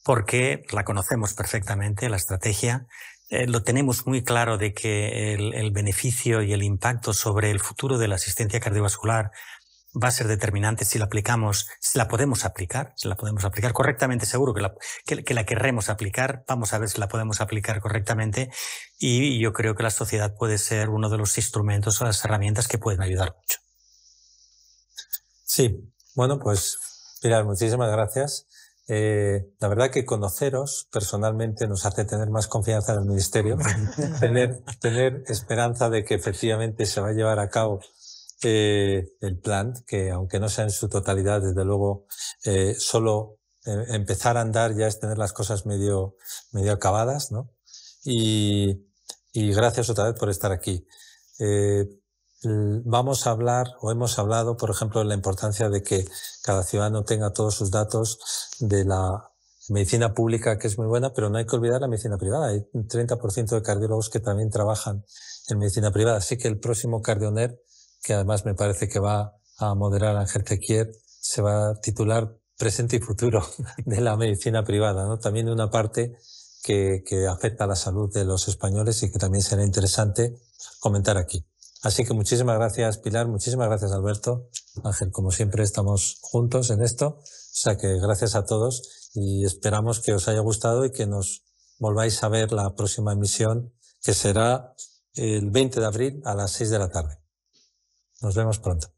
porque la conocemos perfectamente, la estrategia. Lo tenemos muy claro de que el beneficio y el impacto sobre el futuro de la asistencia cardiovascular va a ser determinante si la aplicamos, si la podemos aplicar correctamente. Seguro que la querremos aplicar. Vamos a ver si la podemos aplicar correctamente. Y yo creo que la sociedad puede ser uno de los instrumentos o las herramientas que pueden ayudar mucho. Sí, bueno, pues Pilar, muchísimas gracias. La verdad que conoceros personalmente nos hace tener más confianza en el Ministerio, tener esperanza de que efectivamente se va a llevar a cabo el plan, que aunque no sea en su totalidad, desde luego, solo empezar a andar ya es tener las cosas medio acabadas, ¿no? Y gracias otra vez por estar aquí. Vamos a hablar, o hemos hablado, por ejemplo, de la importancia de que cada ciudadano tenga todos sus datos de la medicina pública, que es muy buena, pero no hay que olvidar la medicina privada. Hay un 30% de cardiólogos que también trabajan en medicina privada. Así que el próximo Cardioner, que además me parece que va a moderar Ángel Tequier, se va a titular Presente y Futuro de la medicina privada, ¿no? También una parte que afecta a la salud de los españoles y que también será interesante comentar aquí. Así que muchísimas gracias, Pilar, muchísimas gracias, Alberto. Ángel, como siempre, estamos juntos en esto. O sea que gracias a todos y esperamos que os haya gustado y que nos volváis a ver la próxima emisión, que será el 20 de abril a las 6 de la tarde. Nos vemos pronto.